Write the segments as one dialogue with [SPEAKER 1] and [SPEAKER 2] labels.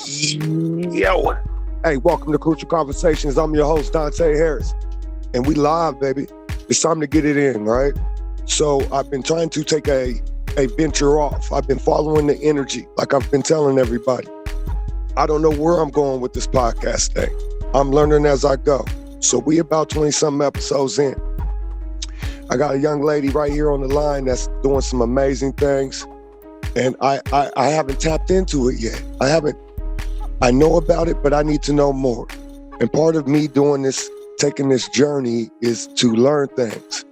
[SPEAKER 1] Yo. Hey, welcome to Crucial Conversations. I'm your host, Dante Harris. And we live, baby. It's time to get it in, right? So I've been trying to take a venture off. I've been following the energy, like I've been telling everybody. I don't know where I'm going with this podcast thing. I'm learning as I go. So we about 20-something episodes in. I got a young lady right here on the line that's doing some amazing things. And I haven't tapped into it yet. I know about it, but I need to know more. And part of me doing this, taking this journey, is to learn things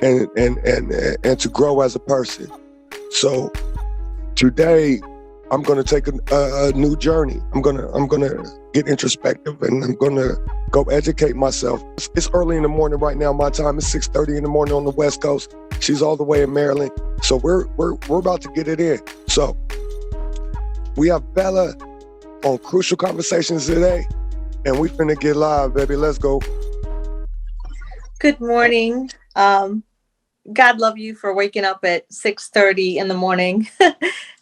[SPEAKER 1] and to grow as a person. So today, I'm going to take a new journey. I'm gonna get introspective, and I'm gonna go educate myself. It's early in the morning right now. My time is 6:30 in the morning on the West Coast. She's all the way in Maryland. So we're about to get it in. So we have Bella on Crucial Conversations today, and we finna get live, baby. Let's go.
[SPEAKER 2] Good morning. God love you for waking up at 6:30 in the morning.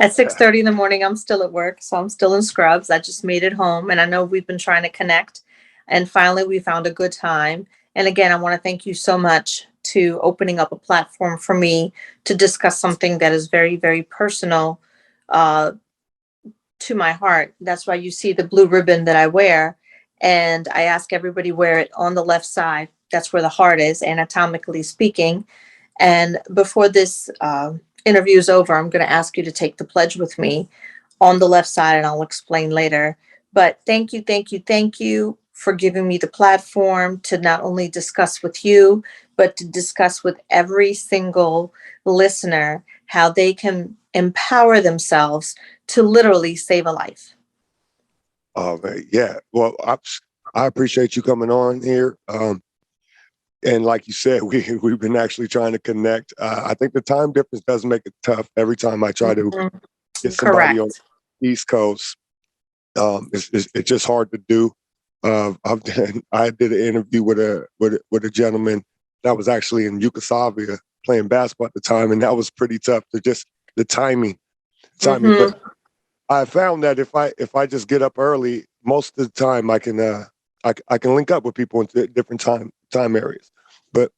[SPEAKER 2] At 6:30 in the morning, I'm still at work, so I'm still in scrubs. I just made it home, and I know we've been trying to connect, and finally we found a good time. And again, I want to thank you so much to opening up a platform for me to discuss something that is very, very personal to my heart. That's why you see the blue ribbon that I wear, and I ask everybody wear it on the left side. That's where the heart is, anatomically speaking. And before this interview is over, I'm going to ask you to take the pledge with me on the left side, and I'll explain later. But thank you for giving me the platform to not only discuss with you, but to discuss with every single listener how they can empower themselves to literally save a life.
[SPEAKER 1] Oh, man. Yeah. Well, I appreciate you coming on here. And like you said, we've been actually trying to connect. I think the time difference does make it tough every time I try to get somebody on the East Coast. It's just hard to do. I did an interview with a gentleman that was actually in Yugoslavia playing basketball at the time, and that was pretty tough. Just the timing. But I found that if I just get up early, most of the time I can link up with people in different time areas. But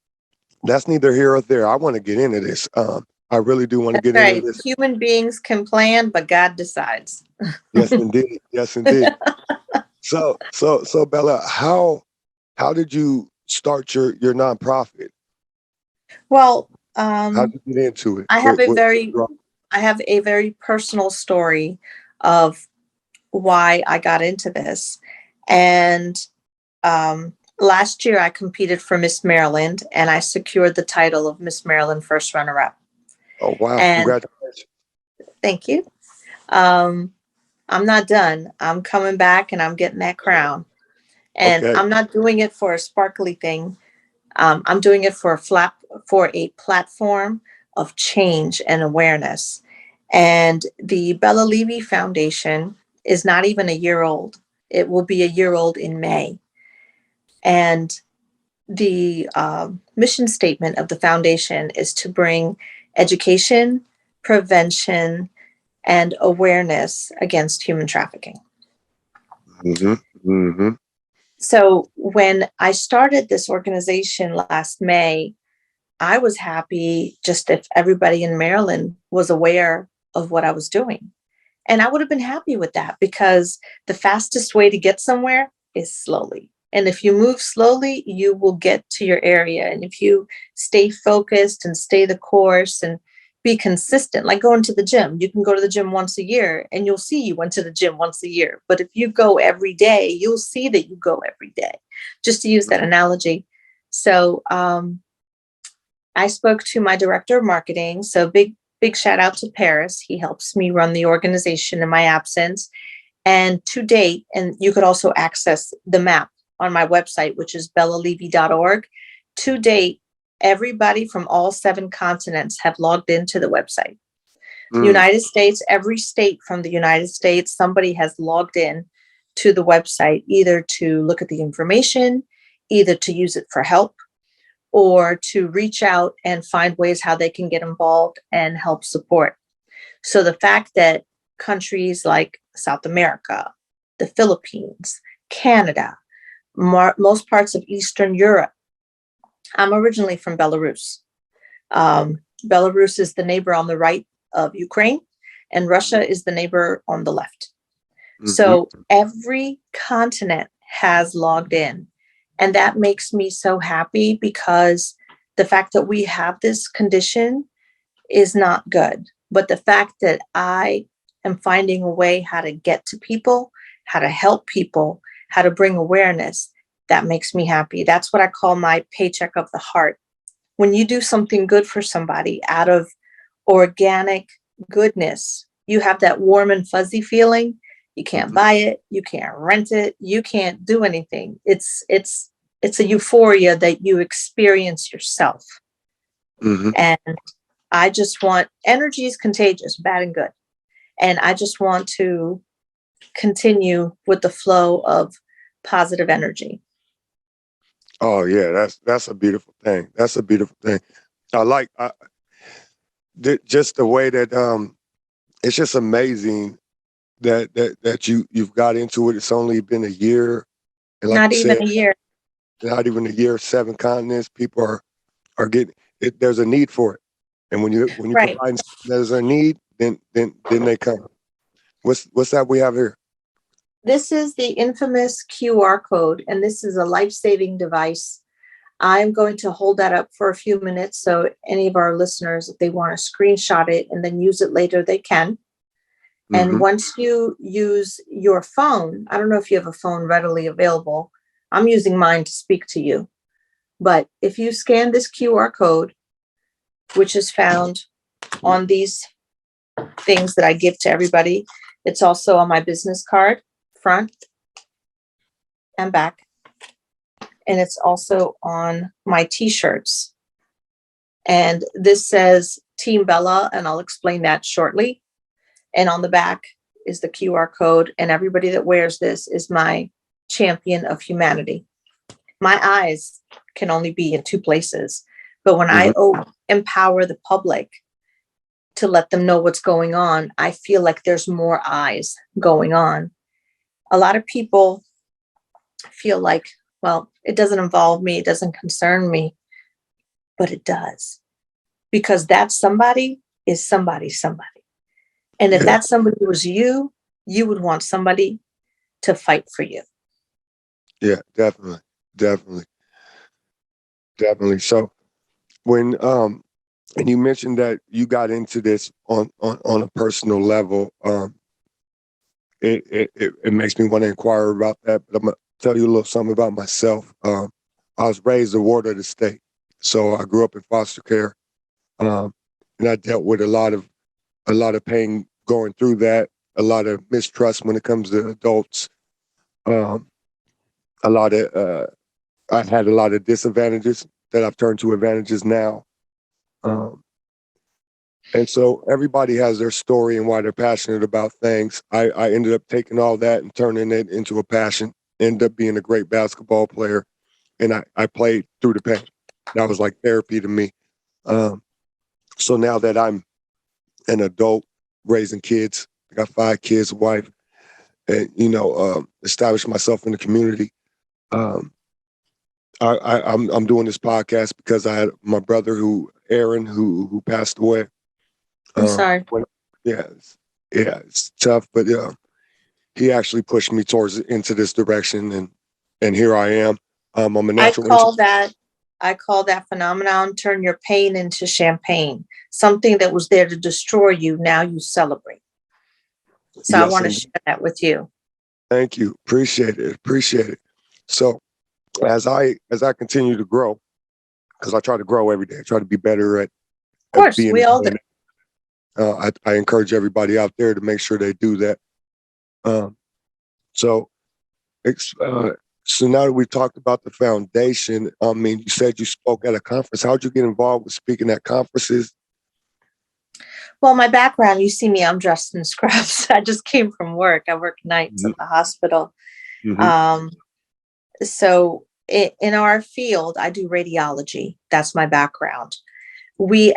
[SPEAKER 1] that's neither here or there. I want to get into this. I really do want to get into this.
[SPEAKER 2] Human beings can plan, but God decides.
[SPEAKER 1] Yes, indeed. Yes, indeed. So Bella, how did you start your nonprofit?
[SPEAKER 2] Well,
[SPEAKER 1] how did you get into it?
[SPEAKER 2] I have a very personal story of why I got into this. And last year I competed for Miss Maryland, and I secured the title of Miss Maryland First Runner-Up.
[SPEAKER 1] Oh, wow.
[SPEAKER 2] And
[SPEAKER 1] congratulations.
[SPEAKER 2] Thank you. I'm not done. I'm coming back and I'm getting that crown. And okay. I'm not doing it for a sparkly thing. I'm doing it for a platform of change and awareness. And the Bella Levy Foundation is not even a year old. It will be a year old in May. And the mission statement of the foundation is to bring education, prevention, and awareness against human trafficking. So when I started this organization last May, I was happy just if everybody in Maryland was aware of what I was doing. And I would have been happy with that, because the fastest way to get somewhere is slowly. And if you move slowly, you will get to your area. And if you stay focused and stay the course and be consistent, like going to the gym, you can go to the gym once a year and you'll see you went to the gym once a year. But if you go every day, you'll see that you go every day, just to use that analogy. So I spoke to my director of marketing. So big shout out to Paris. He helps me run the organization in my absence. And to date, and you could also access the map on my website, which is bellalevy.org. To date, everybody from all 7 continents have logged into the website. United States, every state from the United States, somebody has logged in to the website, either to look at the information, either to use it for help, or to reach out and find ways how they can get involved and help support. So the fact that countries like South America, the Philippines, Canada, most parts of Eastern Europe. I'm originally from Belarus. Belarus is the neighbor on the right of Ukraine, and Russia is the neighbor on the left. So every continent has logged in. And that makes me so happy, because the fact that we have this condition is not good. But the fact that I am finding a way how to get to people, how to help people, how to bring awareness, that makes me happy. That's what I call my paycheck of the heart. When you do something good for somebody out of organic goodness, you have that warm and fuzzy feeling. You can't buy it, you can't rent it, you can't do anything. It's a euphoria that you experience yourself. And I just want, energy is contagious, bad and good. And I just want to continue with the flow of positive energy.
[SPEAKER 1] Oh yeah, that's a beautiful thing. That's a beautiful thing. I like just the way that it's just amazing that you've got into it. It's only been a year, and like
[SPEAKER 2] Not
[SPEAKER 1] you
[SPEAKER 2] even
[SPEAKER 1] said,
[SPEAKER 2] a year.
[SPEAKER 1] not even a year. 7 continents. People are getting it. There's a need for it, and when you
[SPEAKER 2] Right.
[SPEAKER 1] provide there's a need, then they come. What's that we have here?
[SPEAKER 2] This is the infamous QR code, and this is a life-saving device. I'm going to hold that up for a few minutes, so any of our listeners, if they want to screenshot it and then use it later, they can. And once you use your phone, I don't know if you have a phone readily available. I'm using mine to speak to you. But if you scan this QR code, which is found on these things that I give to everybody, it's also on my business card, front and back. And it's also on my t-shirts. And this says Team Bella, and I'll explain that shortly. And on the back is the QR code. And everybody that wears this is my champion of humanity. My eyes can only be in 2 places. But when I empower the public to let them know what's going on, I feel like there's more eyes going on. A lot of people feel like, well, it doesn't involve me, it doesn't concern me, but it does. Because that somebody is somebody. And if that somebody was you, you would want somebody to fight for you.
[SPEAKER 1] Yeah, definitely. So when and you mentioned that you got into this on a personal level, it makes me want to inquire about that. But I'm gonna tell you a little something about myself. I was raised a ward of the state, so I grew up in foster care, and I dealt with a lot of pain going through that, a lot of mistrust when it comes to adults, a lot of I had a lot of disadvantages that I've turned to advantages now. And so everybody has their story and why they're passionate about things. I ended up taking all that and turning it into a passion, ended up being a great basketball player. And I played through the pain. That was like therapy to me. So now that I'm an adult raising kids, I got 5 kids, a wife, and, established myself in the community. I'm doing this podcast because I had my brother Aaron, who passed away.
[SPEAKER 2] I'm sorry.
[SPEAKER 1] It's tough, but he actually pushed me into this direction, and here I am. I'm a natural.
[SPEAKER 2] I call that phenomenon, turn your pain into champagne. Something that was there to destroy you, now you celebrate. So yes, I want to share that with you.
[SPEAKER 1] Thank you. Appreciate it. So as I continue to grow, because I try to grow every day, I try to be better at
[SPEAKER 2] being. We all do.
[SPEAKER 1] I encourage everybody out there to make sure they do that. So now that we talked about the foundation, you said you spoke at a conference. How'd you get involved with speaking at conferences?
[SPEAKER 2] Well, my background, you see me, I'm dressed in scrubs. I just came from work. I work nights at the hospital. So in our field, I do radiology. That's my background.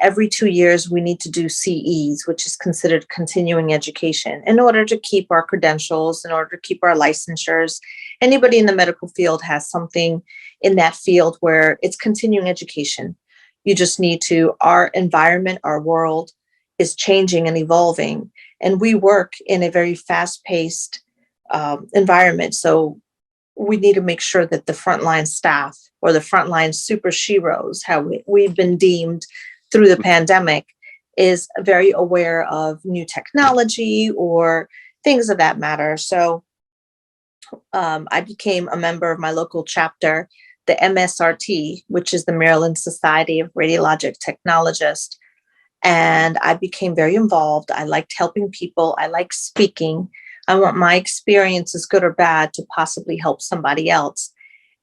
[SPEAKER 2] every 2 years, we need to do CEs, which is considered continuing education, in order to keep our credentials, in order to keep our licensures. Anybody in the medical field has something in that field where it's continuing education. You just need to, our environment, our world is changing and evolving. And we work in a very fast-paced environment. So we need to make sure that the frontline staff, or the frontline super sheroes, how we've been deemed through the pandemic, is very aware of new technology or things of that matter. So I became a member of my local chapter, the MSRT, which is the Maryland Society of Radiologic Technologists. And I became very involved. I liked helping people. I like speaking. I want my experiences, good or bad, to possibly help somebody else.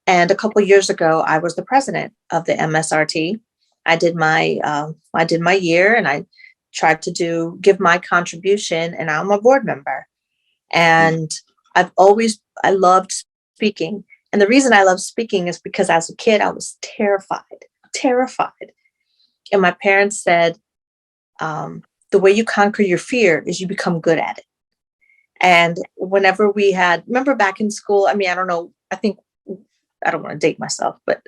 [SPEAKER 2] And a couple of years ago, I was the president of the MSRT. I did my year, and I tried to give my contribution, and I'm a board member. And I loved speaking. And the reason I love speaking is because as a kid, I was terrified. And my parents said, the way you conquer your fear is you become good at it. And whenever remember back in school, I mean, I don't know, I don't want to date myself, but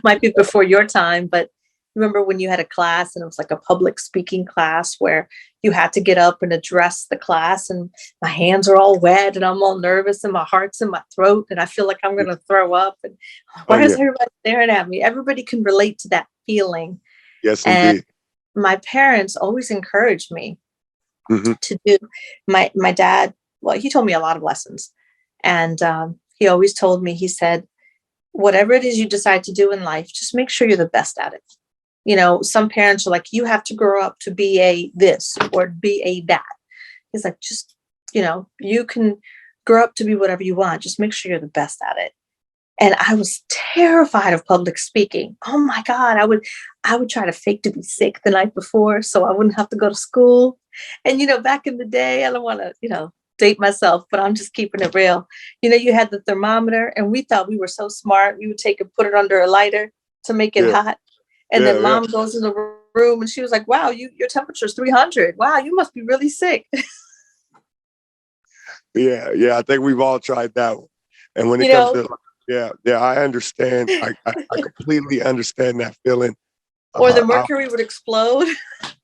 [SPEAKER 2] might be before your time. But remember when you had a class and it was like a public speaking class where you had to get up and address the class, and my hands are all wet and I'm all nervous and my heart's in my throat and I feel like I'm going to throw up. And why is everybody staring at me? Everybody can relate to that feeling.
[SPEAKER 1] Yes,
[SPEAKER 2] and
[SPEAKER 1] indeed.
[SPEAKER 2] My parents always encouraged me to do. My dad, well, he told me a lot of lessons, and he always told me, he said, whatever it is you decide to do in life, just make sure you're the best at it. You know, some parents are like, you have to grow up to be a this or be a that. He's like, just, you can grow up to be whatever you want. Just make sure you're the best at it. And I was terrified of public speaking. Oh my God, I would try to fake to be sick the night before so I wouldn't have to go to school. And, back in the day, I don't want to, date myself, but I'm just keeping it real. You had the thermometer, and we thought we were so smart. We would take and put it under a lighter to make it hot. And then mom goes in the room and she was like, wow, your temperature is 300. Wow, you must be really sick.
[SPEAKER 1] Yeah. I think we've all tried that one. And when it comes to, I understand. I completely understand that feeling.
[SPEAKER 2] Or the mercury would explode.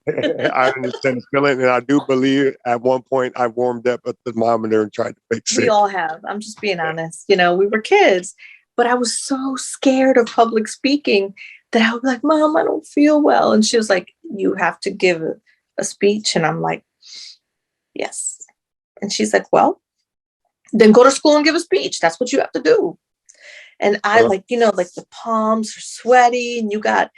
[SPEAKER 1] I understand the feeling, and I do believe at one point I warmed up a thermometer and tried to fix it.
[SPEAKER 2] We all have. I'm just being honest. We were kids, but I was so scared of public speaking that I would be like, Mom, I don't feel well. And she was like, you have to give a speech. And I'm like, yes. And she's like, well, then go to school and give a speech. That's what you have to do. And I like the palms are sweaty and you got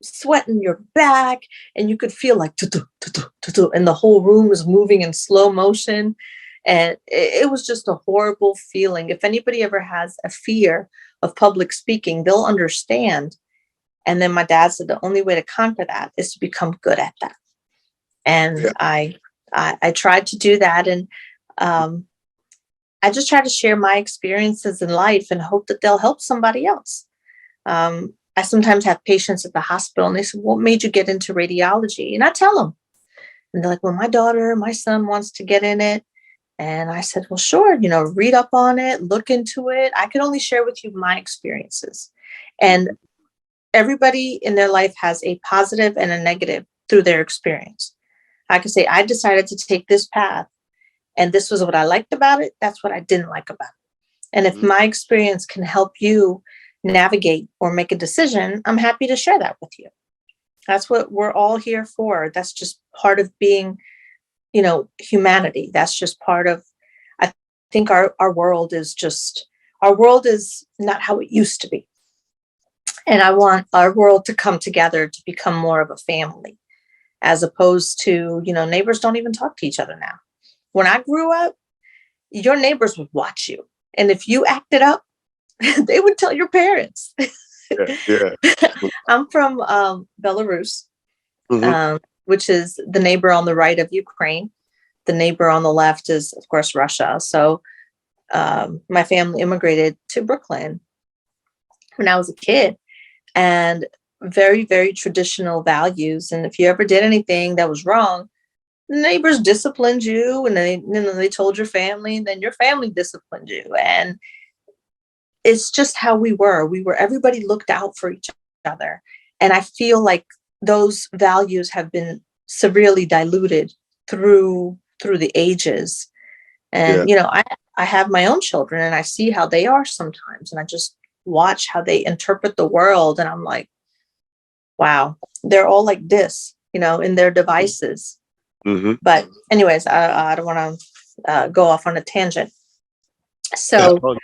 [SPEAKER 2] sweat in your back and you could feel like, and the whole room is moving in slow motion. And it was just a horrible feeling. If anybody ever has a fear of public speaking, they'll understand. And then my dad said the only way to conquer that is to become good at that. And I tried to do that. And I just try to share my experiences in life and hope that they'll help somebody else. I sometimes have patients at the hospital and they say, what made you get into radiology? And I tell them. And they're like, well, my son wants to get in it. And I said, well, sure, read up on it, look into it. I can only share with you my experiences. And everybody in their life has a positive and a negative through their experience. I could say, I decided to take this path and this was what I liked about it. That's what I didn't like about it. And if my experience can help you navigate or make a decision, I'm happy to share that with you. That's what we're all here for. That's just part of being, humanity. That's just part of, I think our world is not how it used to be. And I want our world to come together to become more of a family, as opposed to, neighbors don't even talk to each other now. When I grew up, your neighbors would watch you. And if you acted up, they would tell your parents. Yeah. I'm from Belarus, which is the neighbor on the right of Ukraine. The neighbor on the left is, of course, Russia. So my family immigrated to Brooklyn when I was a kid. And very, very traditional values. And if you ever did anything that was wrong, the neighbors disciplined you, and they told your family, and then your family disciplined you. And it's just how we were. Everybody looked out for each other. And I feel like those values have been severely diluted through the ages.
[SPEAKER 1] Yeah.
[SPEAKER 2] And, I have my own children, and I see how they are sometimes. And I just watch how they interpret the world. And I'm like, wow, they're all like this, in their devices.
[SPEAKER 1] Mm-hmm.
[SPEAKER 2] But anyways, I don't want to go off on a tangent.
[SPEAKER 1] Yeah,
[SPEAKER 2] So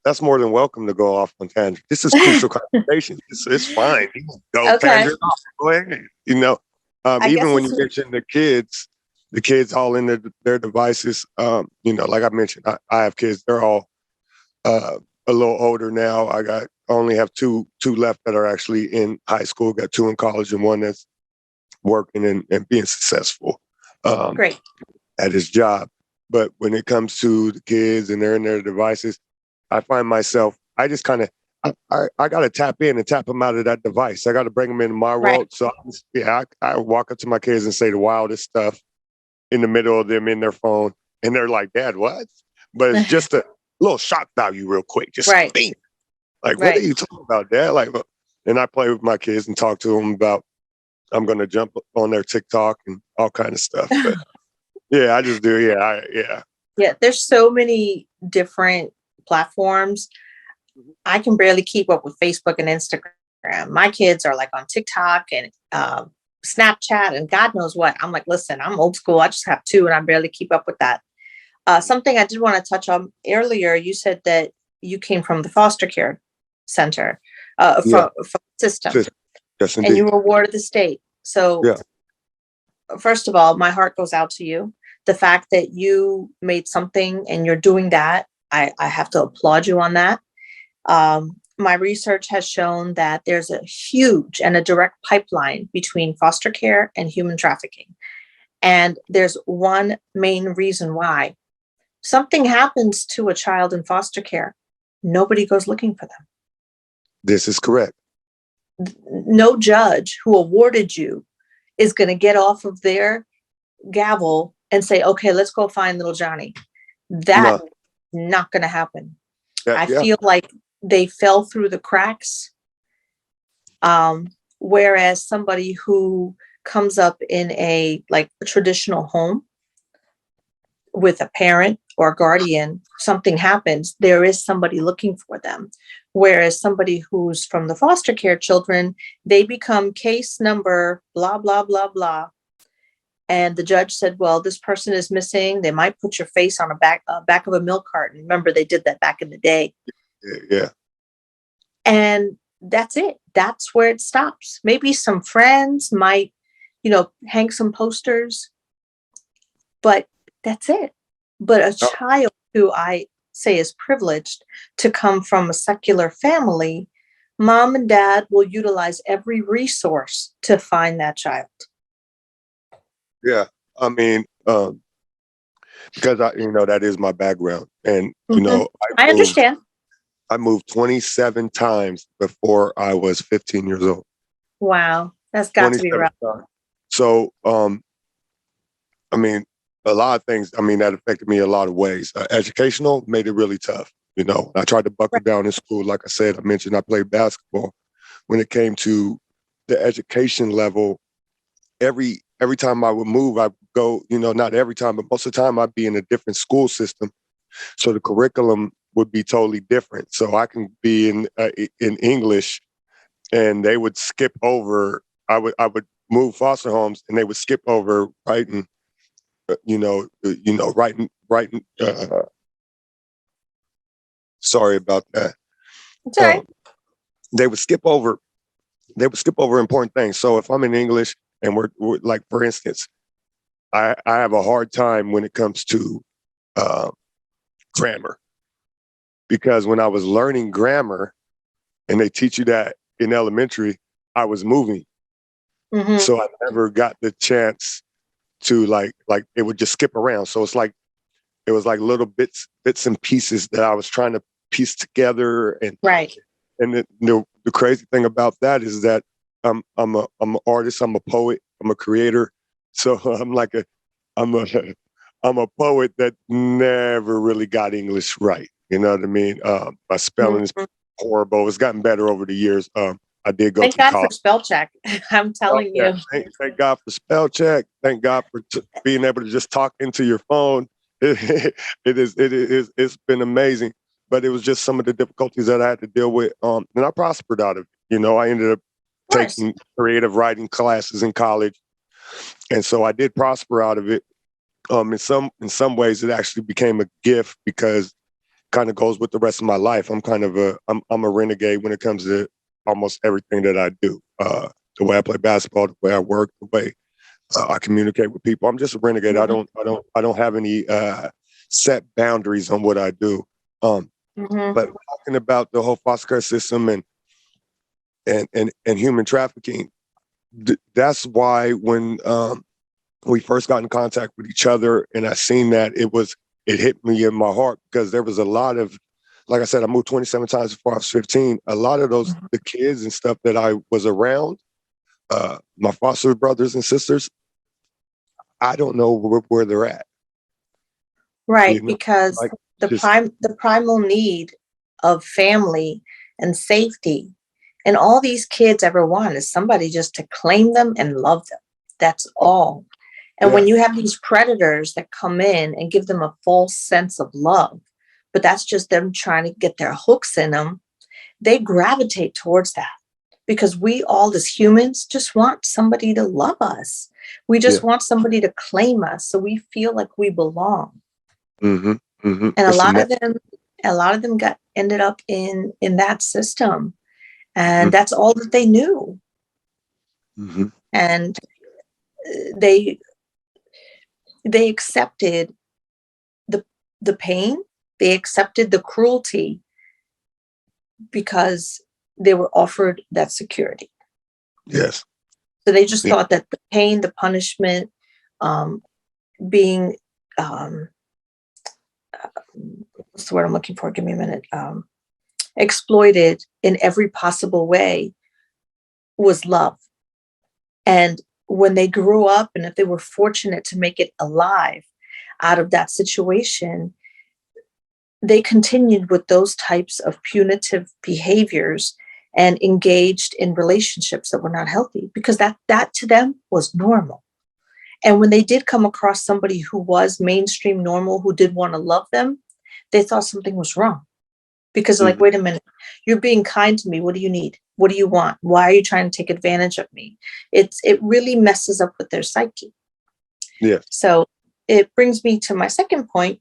[SPEAKER 1] that's more than welcome to go off on tangent. This is crucial conversation. It's fine. You can go
[SPEAKER 2] okay.
[SPEAKER 1] tangent off. Go ahead. Even when you mentioned the kids all in their devices, like I mentioned, I have kids. They're all a little older now. I only have two left that are actually in high school. Got two in college and one that's working and being successful
[SPEAKER 2] great
[SPEAKER 1] at his job. But when it comes to the kids and they're in their devices, I find myself, I just kind of, I got to tap in and tap them out of that device. I got to bring them into my world. So I walk up to my kids and say the wildest stuff in the middle of them in their phone. And they're like, Dad, what? But it's just a little shock value real quick. Just think. Like, what are you talking about, Dad? Like, and I play with my kids and talk to them about, I'm going to jump on their TikTok and all kind of stuff. But yeah, I just do. Yeah.
[SPEAKER 2] There's so many different platforms. I can barely keep up with Facebook and Instagram. My kids are like on TikTok and Snapchat and God knows what. I'm like, listen, I'm old school. I just have two and I barely keep up with that. Something I did want to touch on earlier, you said that you came from the foster care center, from system.
[SPEAKER 1] Yes, indeed.
[SPEAKER 2] And you were awarded the state. So first of all, my heart goes out to you. The fact that you made something and you're doing that, I have to applaud you on that. My research has shown that there's a huge and a direct pipeline between foster care and human trafficking. And there's one main reason why. Something happens to a child in foster care, nobody goes looking for them.
[SPEAKER 1] This is correct.
[SPEAKER 2] No judge who awarded you is going to get off of their gavel and say, okay, let's go find little Johnny. That's not going to happen. I feel like they fell through the cracks. Whereas somebody who comes up in a traditional home with a parent or guardian, something happens, there is somebody looking for them. Whereas somebody who's from the foster care children, they become case number, blah, blah, blah, blah. And the judge said, well, this person is missing. They might put your face on a back of a milk carton. Remember, they did that back in the day.
[SPEAKER 1] Yeah.
[SPEAKER 2] And that's it. That's where it stops. Maybe some friends might, hang some posters, but that's it. But a child who I say is privileged to come from a secular family, mom and dad will utilize every resource to find that child.
[SPEAKER 1] Yeah. I mean, because that is my background. And,
[SPEAKER 2] I understand.
[SPEAKER 1] I moved 27 times before I was 15 years old.
[SPEAKER 2] Wow. That's got to be rough.
[SPEAKER 1] So, I mean, a lot of things, that affected me a lot of ways. Educational made it really tough. I tried to buckle down in school. Like I said, I mentioned I played basketball. When it came to the education level, every time I would move, I'd go, not every time, but most of the time I'd be in a different school system. So the curriculum would be totally different. So I can be in English and they would skip over, I would move foster homes and they would skip over writing, writing. Sorry about that.
[SPEAKER 2] It's all right.
[SPEAKER 1] They would skip over important things. So if I'm in English and we're like, for instance, I have a hard time when it comes to grammar, because when I was learning grammar and they teach you that in elementary, I was moving. Mm-hmm. So I never got the chance to like it would just skip around. So it was like little bits and pieces that I was trying to piece together. And
[SPEAKER 2] right.
[SPEAKER 1] And the crazy thing about that is that I'm an artist. I'm a poet. I'm a creator. So I'm a I'm a poet that never really got English right. You know what I mean? My spelling is
[SPEAKER 2] Mhm.
[SPEAKER 1] horrible. It's gotten better over the years. I did go
[SPEAKER 2] Thank
[SPEAKER 1] to
[SPEAKER 2] God for
[SPEAKER 1] college.
[SPEAKER 2] spell check. I'm
[SPEAKER 1] Oh,
[SPEAKER 2] telling
[SPEAKER 1] yeah.
[SPEAKER 2] you.
[SPEAKER 1] Thank God for spell check. Thank God for being able to just talk into your phone. It's been amazing. But it was just some of the difficulties that I had to deal with. And I prospered out of it. You know, I ended up
[SPEAKER 2] Of course.
[SPEAKER 1] taking creative writing classes in college. And so I did prosper out of it. In some ways it actually became a gift because kind of goes with the rest of my life. I'm a renegade when it comes to almost everything that I do. The way I play basketball, the way I work, the way I communicate with people. I'm just a renegade.
[SPEAKER 2] Mhm.
[SPEAKER 1] I don't have any set boundaries on what I do. Um,
[SPEAKER 2] Mhm.
[SPEAKER 1] but talking about the whole foster care system and human trafficking, that's why when we first got in contact with each other and I seen that it hit me in my heart because there was a lot of, like I said, I moved 27 times before I was 15. A lot of those, the kids and stuff that I was around, my foster brothers and sisters, I don't know where they're at. You
[SPEAKER 2] Right,
[SPEAKER 1] know,
[SPEAKER 2] because
[SPEAKER 1] like just
[SPEAKER 2] the primal need of family and safety, and all these kids ever want is somebody just to claim them and love them. That's all. And
[SPEAKER 1] yeah,
[SPEAKER 2] when you have these predators that come in and give them a false sense of love, but that's just them trying to get their hooks in them, they gravitate towards that because we all as humans just want somebody to love us. We
[SPEAKER 1] yeah,
[SPEAKER 2] just want somebody to claim us so we feel like we belong.
[SPEAKER 1] mm-hmm, mm-hmm.
[SPEAKER 2] And
[SPEAKER 1] It's a
[SPEAKER 2] a lot of them got ended up in that system,
[SPEAKER 1] mm-hmm,
[SPEAKER 2] and that's all that they knew.
[SPEAKER 1] mm-hmm.
[SPEAKER 2] And they they accepted the the pain, they accepted the cruelty because they were offered that security.
[SPEAKER 1] Yes,
[SPEAKER 2] So they just
[SPEAKER 1] yeah,
[SPEAKER 2] thought that the pain, the punishment, um, being what's the word I'm looking for? Give me a minute. Exploited in every possible way was love. And when they grew up, and if they were fortunate to make it alive out of that situation, they continued with those types of punitive behaviors and engaged in relationships that were not healthy because that to them was normal. And when they did come across somebody who was mainstream normal, who did want to love them, they thought something was wrong because they're like,
[SPEAKER 1] mm-hmm,
[SPEAKER 2] wait a minute, you're being kind to me. What do you need? What do you want? Why are you trying to take advantage of me? It really messes up with their psyche.
[SPEAKER 1] yes,
[SPEAKER 2] So it brings me to my second point.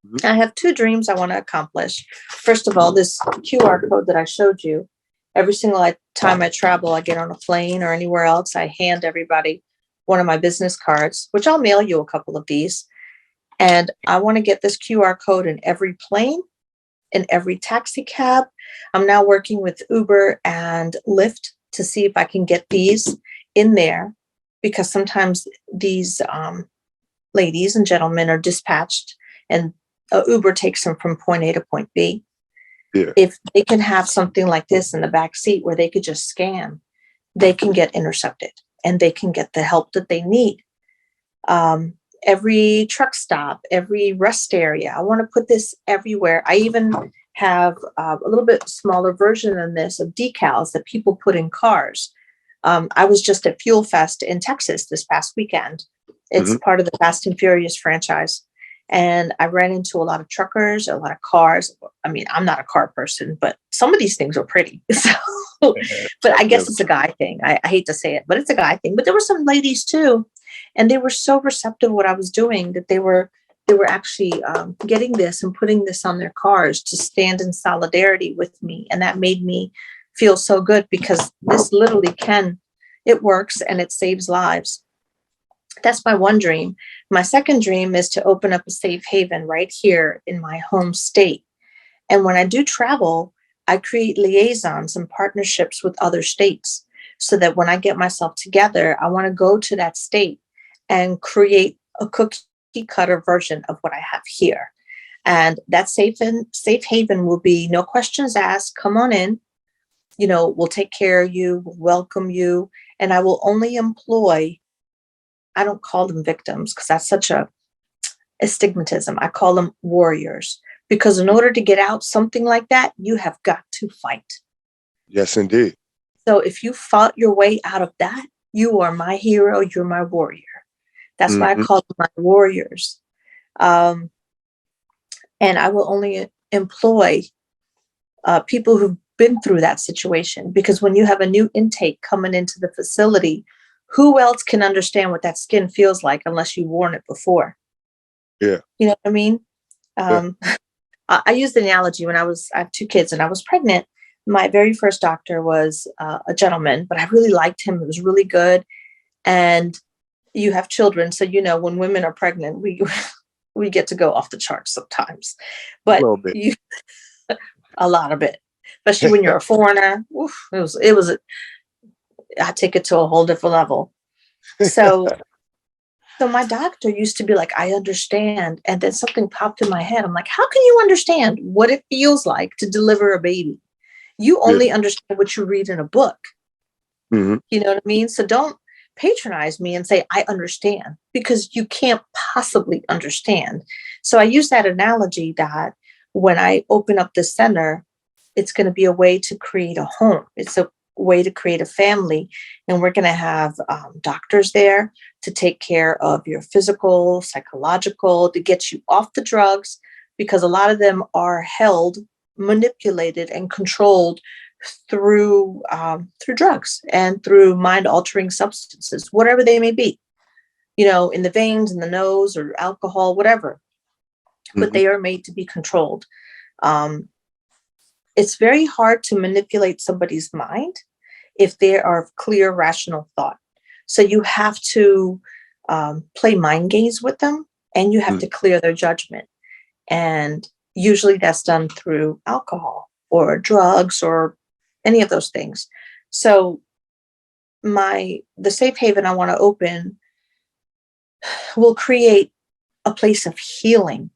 [SPEAKER 1] mm-hmm,
[SPEAKER 2] I have two dreams I want to accomplish. First of all, this QR code that I showed you, every single time I travel, I get on a plane or anywhere else, I hand everybody one of my business cards, which I'll mail you a couple of these. And I want to get this QR code in every plane, in every taxi cab. I'm now working with Uber and Lyft to see if I can get these in there because sometimes these ladies and gentlemen are dispatched and Uber takes them from point A to point B.
[SPEAKER 1] yeah,
[SPEAKER 2] If they can have something like this in the back seat where they could just scan, they can get intercepted and they can get the help that they need. Um, every truck stop, every rest area, I want to put this everywhere. I even have a little bit smaller version than this of decals that people put in cars. I was just at Fuel Fest in Texas this past weekend. It's
[SPEAKER 1] mm-hmm,
[SPEAKER 2] part of the Fast and Furious franchise. And I ran into a lot of truckers, a lot of cars. I mean, I'm not a car person, but some of these things are pretty. So,
[SPEAKER 1] yeah,
[SPEAKER 2] but I guess
[SPEAKER 1] definitely,
[SPEAKER 2] it's a guy thing. I hate to say it, but it's a guy thing. But there were some ladies too, and they were so receptive to what I was doing that they were actually getting this and putting this on their cars to stand in solidarity with me, and that made me feel so good because this literally it works and it saves lives. That's my one dream. My second dream is to open up a safe haven right here in my home state. And when I do travel, I create liaisons and partnerships with other states so that when I get myself together, I want to go to that state and create a cookie cutter version of what I have here. And that safe haven will be no questions asked. Come on in. will take care of you, will welcome you, and I will only employ, I don't call them victims because that's such a stigmatism. I call them warriors, because in order to get out something like that, you have got to fight.
[SPEAKER 1] Yes, indeed.
[SPEAKER 2] So if you fought your way out of that, you are my hero, you're my warrior. That's why I
[SPEAKER 1] Mm-hmm.
[SPEAKER 2] call them my warriors. And I will only employ people who've been through that situation, because when you have a new intake coming into the facility, who else can understand what that skin feels like unless you've worn it before?
[SPEAKER 1] Yeah.
[SPEAKER 2] You know what I mean?
[SPEAKER 1] Yeah.
[SPEAKER 2] I use the analogy when I have two kids and I was pregnant. My very first doctor was a gentleman, but I really liked him. It was really good. And you have children, so when women are pregnant, we we get to go off the charts sometimes.
[SPEAKER 1] A
[SPEAKER 2] But
[SPEAKER 1] little bit.
[SPEAKER 2] a lot of it, especially when you're a foreigner. Oof, I take it to a whole different level. So my doctor used to be like, I understand. And then something popped in my head. I'm like, how can you understand what it feels like to deliver a baby? You
[SPEAKER 1] Yeah.
[SPEAKER 2] only understand what you read in a book.
[SPEAKER 1] Mm-hmm.
[SPEAKER 2] You know what I mean? So don't patronize me and say, I understand, because you can't possibly understand. So I use that analogy that when I open up the center, it's going to be a way to create a home. It's a way to create a family. And we're going to have doctors there to take care of your physical, psychological, to get you off the drugs, because a lot of them are held, manipulated, and controlled through drugs and through mind altering substances, whatever they may be, in the veins, in the nose, or alcohol, whatever. But
[SPEAKER 1] Mm-hmm.
[SPEAKER 2] they are made to be controlled. It's very hard to manipulate somebody's mind if they are of clear, rational thought. So you have to play mind games with them, and you have to clear their judgment. And usually that's done through alcohol or drugs or any of those things. So the safe haven I want to open will create a place of healing,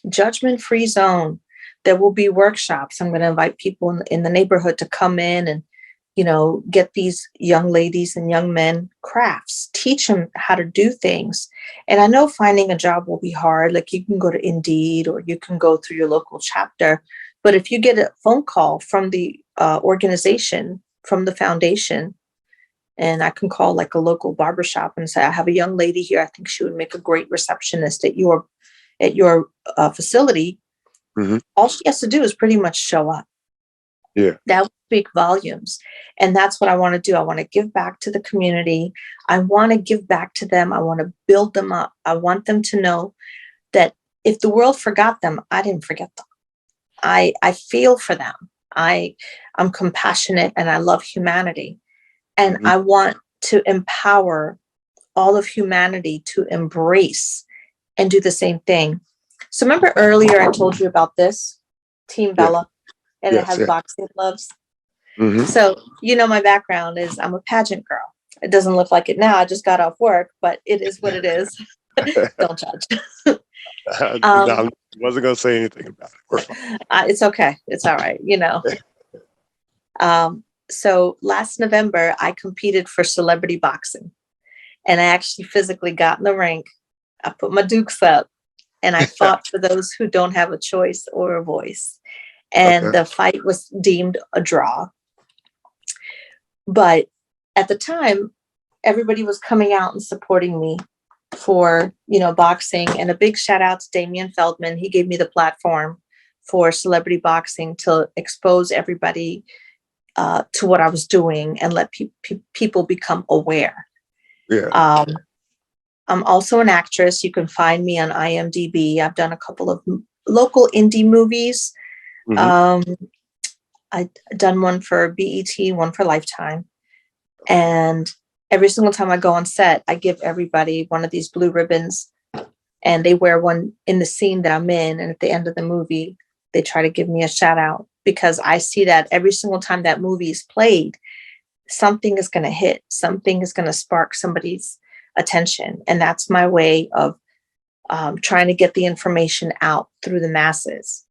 [SPEAKER 2] judgment-free zone. There will be workshops. I'm going to invite people in the neighborhood to come in and, get these young ladies and young men crafts, teach them how to do things. And I know finding a job will be hard. Like, you can go to Indeed or you can go through your local chapter. But if you get a phone call from the organization, from the foundation, and I can call like a local barbershop and say, I have a young lady here. I think she would make a great receptionist at your facility.
[SPEAKER 1] Mm-hmm.
[SPEAKER 2] All she has to do is pretty much show up.
[SPEAKER 1] Yeah.
[SPEAKER 2] That would speak volumes. And that's what I want to do. I want to give back to the community. I want to give back to them. I want to build them up. I want them to know that if the world forgot them, I didn't forget them. I feel for them. I'm compassionate and I love humanity. And
[SPEAKER 1] Mm-hmm.
[SPEAKER 2] I want to empower all of humanity to embrace and do the same thing. So remember earlier I told you about this, Team
[SPEAKER 1] Yeah.
[SPEAKER 2] Bella, and it
[SPEAKER 1] Yes.
[SPEAKER 2] has
[SPEAKER 1] Yeah.
[SPEAKER 2] boxing gloves.
[SPEAKER 1] Mm-hmm.
[SPEAKER 2] So, my background is I'm a pageant girl. It doesn't look like it now. I just got off work, but it is what it is. Don't judge.
[SPEAKER 1] No, I wasn't going to say anything about it. We're fine.
[SPEAKER 2] It's okay. It's all right. So last November, I competed for celebrity boxing, and I actually physically got in the ring. I put my dukes up and I fought for those who don't have a choice or a voice. And
[SPEAKER 1] Okay.
[SPEAKER 2] the fight was deemed a draw. But at the time, everybody was coming out and supporting me for, boxing. And a big shout out to Damian Feldman. He gave me the platform for celebrity boxing to expose everybody to what I was doing and let people become aware.
[SPEAKER 1] Yeah.
[SPEAKER 2] I'm also an actress. You can find me on IMDb. I've done a couple of local indie movies.
[SPEAKER 1] Mm-hmm.
[SPEAKER 2] I've done one for BET, one for Lifetime. And every single time I go on set, I give everybody one of these blue ribbons, and they wear one in the scene that I'm in. And at the end of the movie, they try to give me a shout out, because I see that every single time that movie is played, something is going to hit, something is going to spark somebody's attention. And that's my way of trying to get the information out through the masses.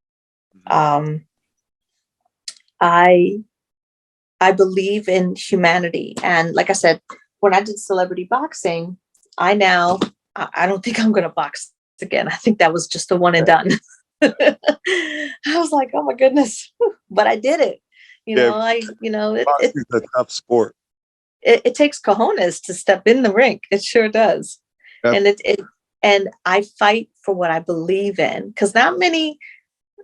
[SPEAKER 2] I I believe in humanity. And like I said, when I did celebrity boxing, I don't think I'm going to box again. I think that was just a one and done. I was like, oh my goodness, but I did it.
[SPEAKER 1] Yeah, boxing is a tough sport.
[SPEAKER 2] It takes cojones to step in the rink. It sure does.
[SPEAKER 1] Yep.
[SPEAKER 2] And I fight for what I believe in, because not many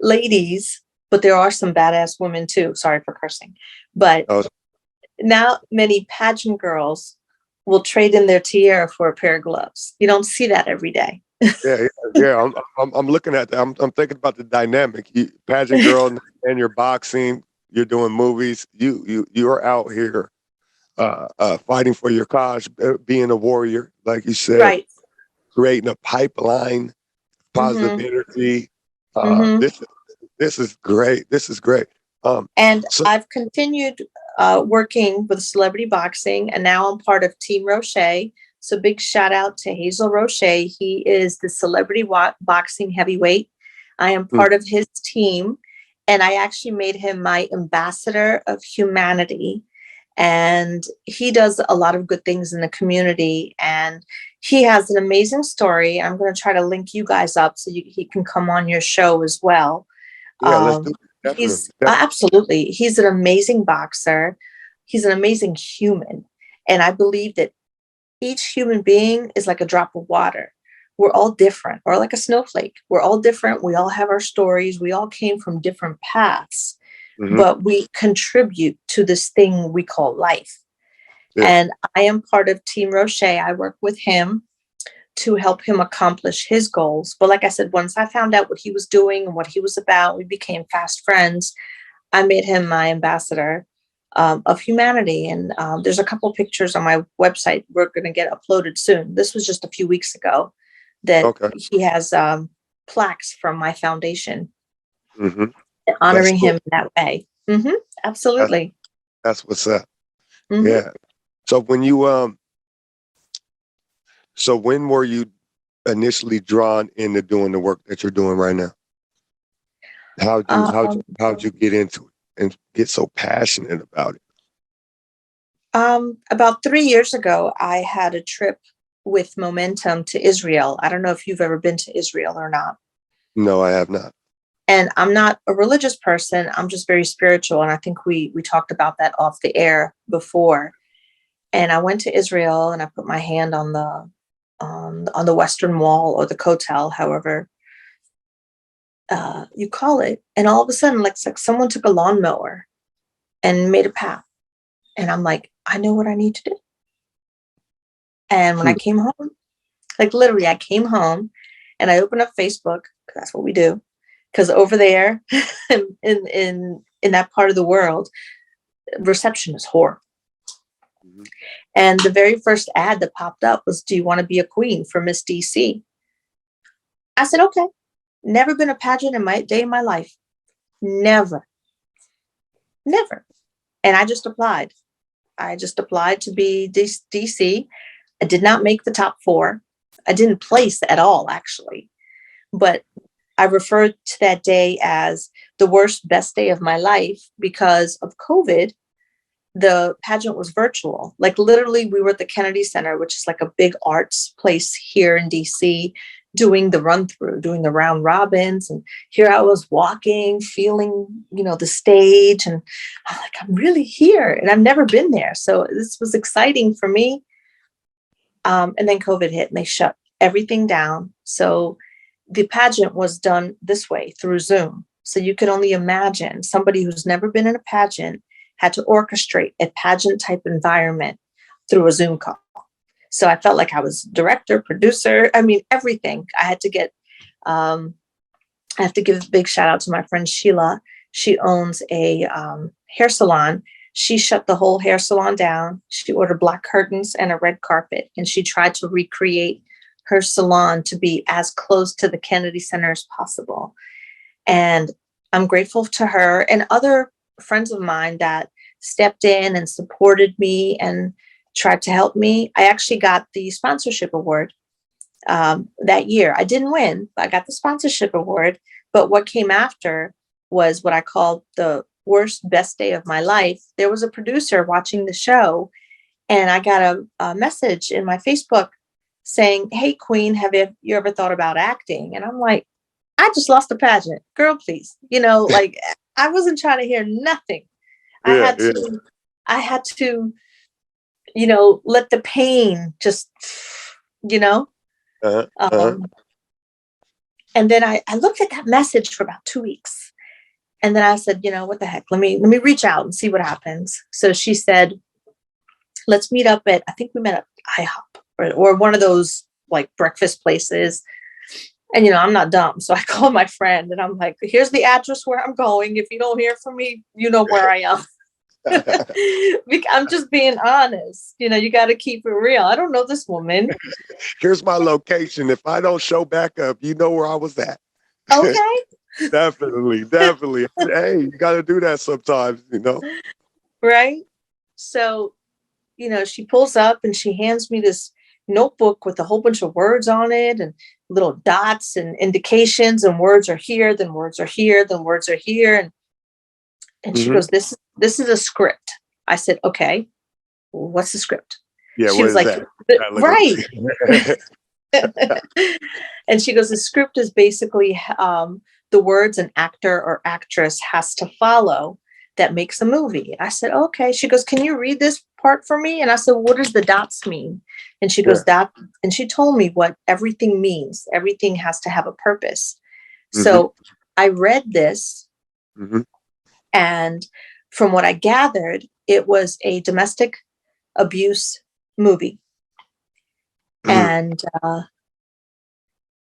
[SPEAKER 2] ladies, but there are some badass women too. Sorry for cursing, but now many pageant girls will trade in their tiara for a pair of gloves. You don't see that every day.
[SPEAKER 1] Yeah. I'm looking at that. I'm thinking about the dynamic. Pageant girl, and you're boxing. You're doing movies. You're out here fighting for your cause, being a warrior, like you said,
[SPEAKER 2] Right.
[SPEAKER 1] creating a pipeline, positive energy. This is great. This is great.
[SPEAKER 2] And I've continued working with celebrity boxing, and now I'm part of Team Roche. So big shout out to Hazel Roche. He is the celebrity boxing heavyweight. I am part of his team, and I actually made him my ambassador of humanity. And he does a lot of good things in the community, and he has an amazing story. I'm going to try to link you guys up so he can come on your show as well.
[SPEAKER 1] Yeah, let's do it. Definitely.
[SPEAKER 2] Absolutely. He's an amazing boxer. He's an amazing human. And I believe that each human being is like a drop of water. We're all different, or like a snowflake. We're all different. We all have our stories. We all came from different paths, but we contribute to this thing we call life. Yeah. And I am part of Team Roche. I work with him to help him accomplish his goals. But like I said, once I found out what he was doing and what he was about, we became fast friends. I made him my ambassador of humanity. And there's a couple pictures on my website we're going to get uploaded soon. This was just a few weeks ago that he has plaques from my foundation honoring him in that way. Absolutely.
[SPEAKER 1] That's what's up. Yeah. So when you So when were you initially drawn into doing the work that you're doing right now? How'd you get into it and get so passionate about it?
[SPEAKER 2] About 3 years ago, I had a trip with Momentum to Israel. I don't know if you've ever been to Israel or not.
[SPEAKER 1] No, I have not.
[SPEAKER 2] And I'm not a religious person. I'm just very spiritual. And I think we talked about that off the air before. And I went to Israel and I put my hand on the Western Wall, or the Kotel, however you call it. And all of a sudden, like someone took a lawnmower and made a path. And I'm like, I know what I need to do. And when I came home, like literally I came home and I opened up Facebook, because that's what we do. Because over there in that part of the world, reception is horrible. And the very first ad that popped up was, do you want to be a queen for Miss DC? I said, okay. Never been a pageant in my day in my life. Never. And I just applied. To be DC. I did not make the top 4. I didn't place at all, actually. But I referred to that day as the worst, best day of my life because of COVID. The pageant was virtual. Like literally we were at the Kennedy Center, which is like a big arts place here in DC, doing the run through, doing the round robins. And here I was walking, feeling, the stage. And I'm like, I'm really here. And I've never been there. So this was exciting for me. And then COVID hit and they shut everything down. So the pageant was done this way through Zoom. So you could only imagine somebody who's never been in a pageant had to orchestrate a pageant type environment through a Zoom call. So I felt like I was director, producer, everything. I have to give a big shout out to my friend Sheila. She owns a hair salon. She shut the whole hair salon down. She ordered black curtains and a red carpet, and she tried to recreate her salon to be as close to the Kennedy Center as possible. And I'm grateful to her and other friends of mine that stepped in and supported me and tried to help me. I actually got the sponsorship award that year. I didn't win, but I got the sponsorship award. But what came after was what I called the worst, best day of my life, there was a producer watching the show, and I got a message in my Facebook saying, "Hey, Queen, have you ever thought about acting?" And I'm like, I just lost a pageant. Girl, please. Like, I wasn't trying to hear nothing. I
[SPEAKER 1] Yeah,
[SPEAKER 2] had
[SPEAKER 1] yeah.
[SPEAKER 2] to, I had to, let the pain just, you know,
[SPEAKER 1] Uh-huh. Uh-huh.
[SPEAKER 2] um, and then I looked at that message for about 2 weeks. And then I said, what the heck? Let me reach out and see what happens. So she said, let's meet up I think we met at IHOP or one of those like breakfast places. And, I'm not dumb. So I called my friend and I'm like, here's the address where I'm going. If you don't hear from me, you know where I am. I'm just being honest. You got to keep it real. I don't know this woman.
[SPEAKER 1] Here's my location. If I don't show back up, you know where I was at.
[SPEAKER 2] Okay.
[SPEAKER 1] Definitely. Hey, you got to do that sometimes,
[SPEAKER 2] Right. So, she pulls up and she hands me this notebook with a whole bunch of words on it and little dots and indications, and words are here, then words are here, then words are here. And she goes, this is a script. I said, okay, what's the script?
[SPEAKER 1] Yeah,
[SPEAKER 2] She
[SPEAKER 1] what
[SPEAKER 2] was
[SPEAKER 1] is
[SPEAKER 2] like,
[SPEAKER 1] that?
[SPEAKER 2] right. And she goes, the script is basically the words an actor or actress has to follow that makes a movie. I said, okay. She goes, can you read this part for me? And I said, what does the dots mean? And she goes, that, and she told me what everything means. Everything has to have a purpose. So I read this, and from what I gathered, it was a domestic abuse movie. And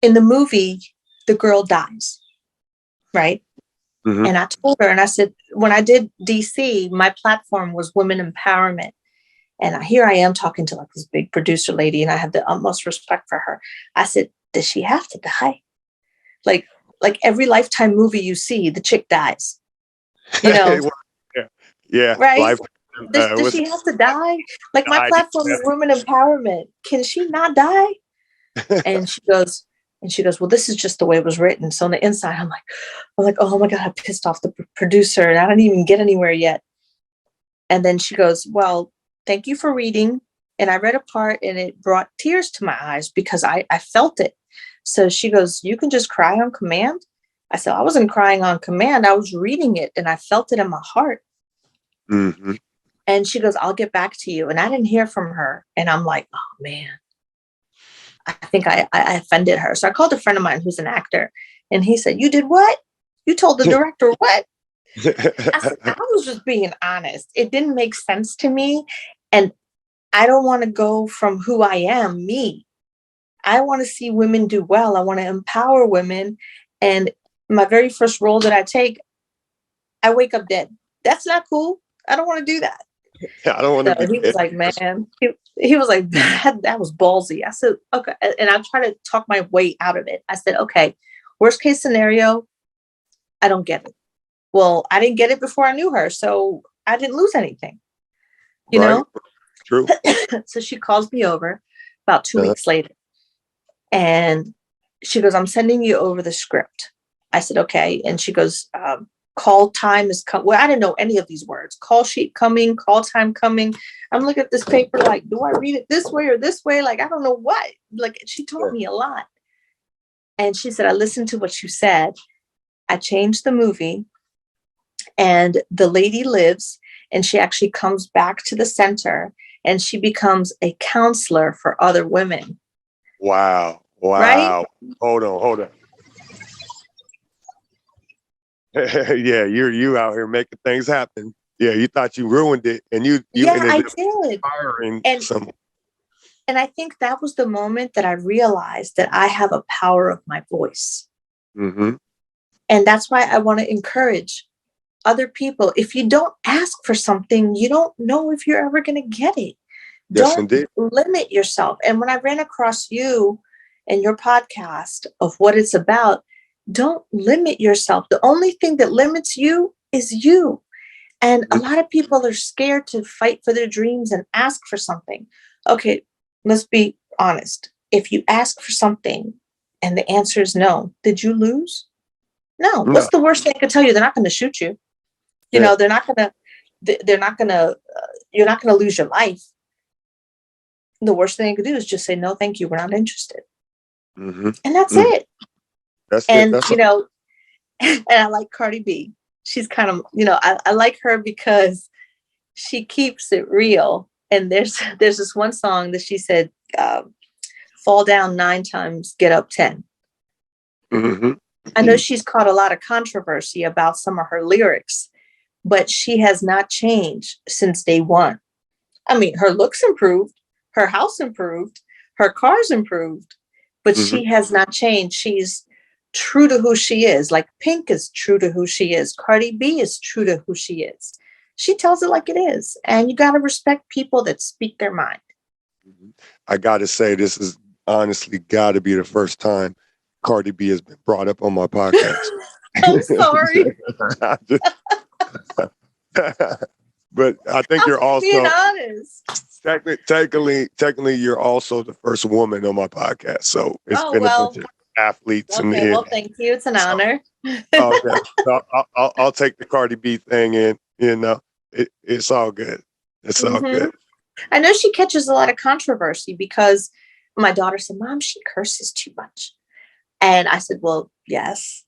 [SPEAKER 2] in the movie, the girl dies, right? And I told her, and I said, when I did DC, my platform was women empowerment. And here I am talking to like this big producer lady, and I have the utmost respect for her. I said, does she have to die? Like every Lifetime movie you see, the chick dies,
[SPEAKER 1] Yeah.
[SPEAKER 2] right?
[SPEAKER 1] Life.
[SPEAKER 2] Does she have to die? Like, my platform is women empowerment. Can she not die? And she goes, well, this is just the way it was written. So on the inside, I'm like, oh my God, I pissed off the producer and I didn't even get anywhere yet. And then she goes, well, thank you for reading. And I read a part and it brought tears to my eyes because I felt it. So she goes, you can just cry on command. I said, I wasn't crying on command. I was reading it and I felt it in my heart. And she goes, I'll get back to you. And I didn't hear from her. And I'm like, oh man, I think I offended her. So I called a friend of mine who's an actor, and he said, you did what? You told the director what? I said, I was just being honest. It didn't make sense to me. And I don't want to go from who I am, me. I want to see women do well. I want to empower women. And my very first role that I take, I wake up dead. That's not cool. I don't want to do that.
[SPEAKER 1] I don't want to be.
[SPEAKER 2] He was like, man, he was like, that was ballsy. I said, okay. And I try to talk my way out of it. I said, okay, worst case scenario, I don't get it. Well, I didn't get it before I knew her. So I didn't lose anything, you know?
[SPEAKER 1] True.
[SPEAKER 2] So she calls me over about 2 weeks later. And she goes, I'm sending you over the script. I said, okay. And she goes, call time is coming. Well, I didn't know any of these words. Call sheet coming, call time coming. I'm looking at this paper like, do I read it this way or this way? Like, I don't know what. Like, she taught me a lot. And she said, I listened to what you said. I changed the movie. And the lady lives, and she actually comes back to the center, and she becomes a counselor for other women.
[SPEAKER 1] Wow.
[SPEAKER 2] Right?
[SPEAKER 1] Hold on. Yeah, you out here making things happen. Yeah, you thought you ruined it, and you ended
[SPEAKER 2] I
[SPEAKER 1] up
[SPEAKER 2] did.
[SPEAKER 1] inspiring someone.
[SPEAKER 2] And I think that was the moment that I realized that I have a power of my voice. And that's why I want to encourage other people. If you don't ask for something, you don't know if you're ever going to get it.
[SPEAKER 1] Yes,
[SPEAKER 2] Don't
[SPEAKER 1] indeed.
[SPEAKER 2] limit yourself. And when I ran across you and your podcast of what it's about, don't limit yourself. The only thing that limits you is you. And a lot of people are scared to fight for their dreams and ask for something. Okay, let's be honest. If you ask for something and the answer is no, did you lose? No. What's the worst they could tell you? They're not going to shoot you. You know, they're not gonna, you're not gonna lose your life. The worst thing you could do is just say, no, thank you. We're not interested.
[SPEAKER 1] Mm-hmm.
[SPEAKER 2] And that's
[SPEAKER 1] Mm.
[SPEAKER 2] it.
[SPEAKER 1] That's it.
[SPEAKER 2] And,
[SPEAKER 1] That's
[SPEAKER 2] you know, and I like Cardi B. She's kind of, you know, I like her because she keeps it real. And there's this one song that she said, fall down 9 times, get up 10.
[SPEAKER 1] mm-hmm.
[SPEAKER 2] I know she's caught a lot of controversy about some of her lyrics, but she has not changed since day one. I mean, her looks improved, her house improved, her cars improved, but
[SPEAKER 1] Mm-hmm.
[SPEAKER 2] she has not changed. She's true to who she is. Like Pink is true to who she is. Cardi B is true to who she is. She tells it like it is. And you got to respect people that speak their mind.
[SPEAKER 1] I got to say, this is honestly got to be the first time Cardi B has been brought up on my podcast.
[SPEAKER 2] I'm sorry.
[SPEAKER 1] But I think you're
[SPEAKER 2] I'm being
[SPEAKER 1] also
[SPEAKER 2] honest.
[SPEAKER 1] technically you're also the first woman on my podcast. So it's
[SPEAKER 2] Oh,
[SPEAKER 1] been a
[SPEAKER 2] well.
[SPEAKER 1] bunch of athletes in
[SPEAKER 2] Okay,
[SPEAKER 1] the
[SPEAKER 2] well, thank you. It's an honor.
[SPEAKER 1] okay. So I'll take the Cardi B thing, and you know it's all good. It's all good.
[SPEAKER 2] I know she catches a lot of controversy because my daughter said, Mom, she curses too much. And I said, well, yes,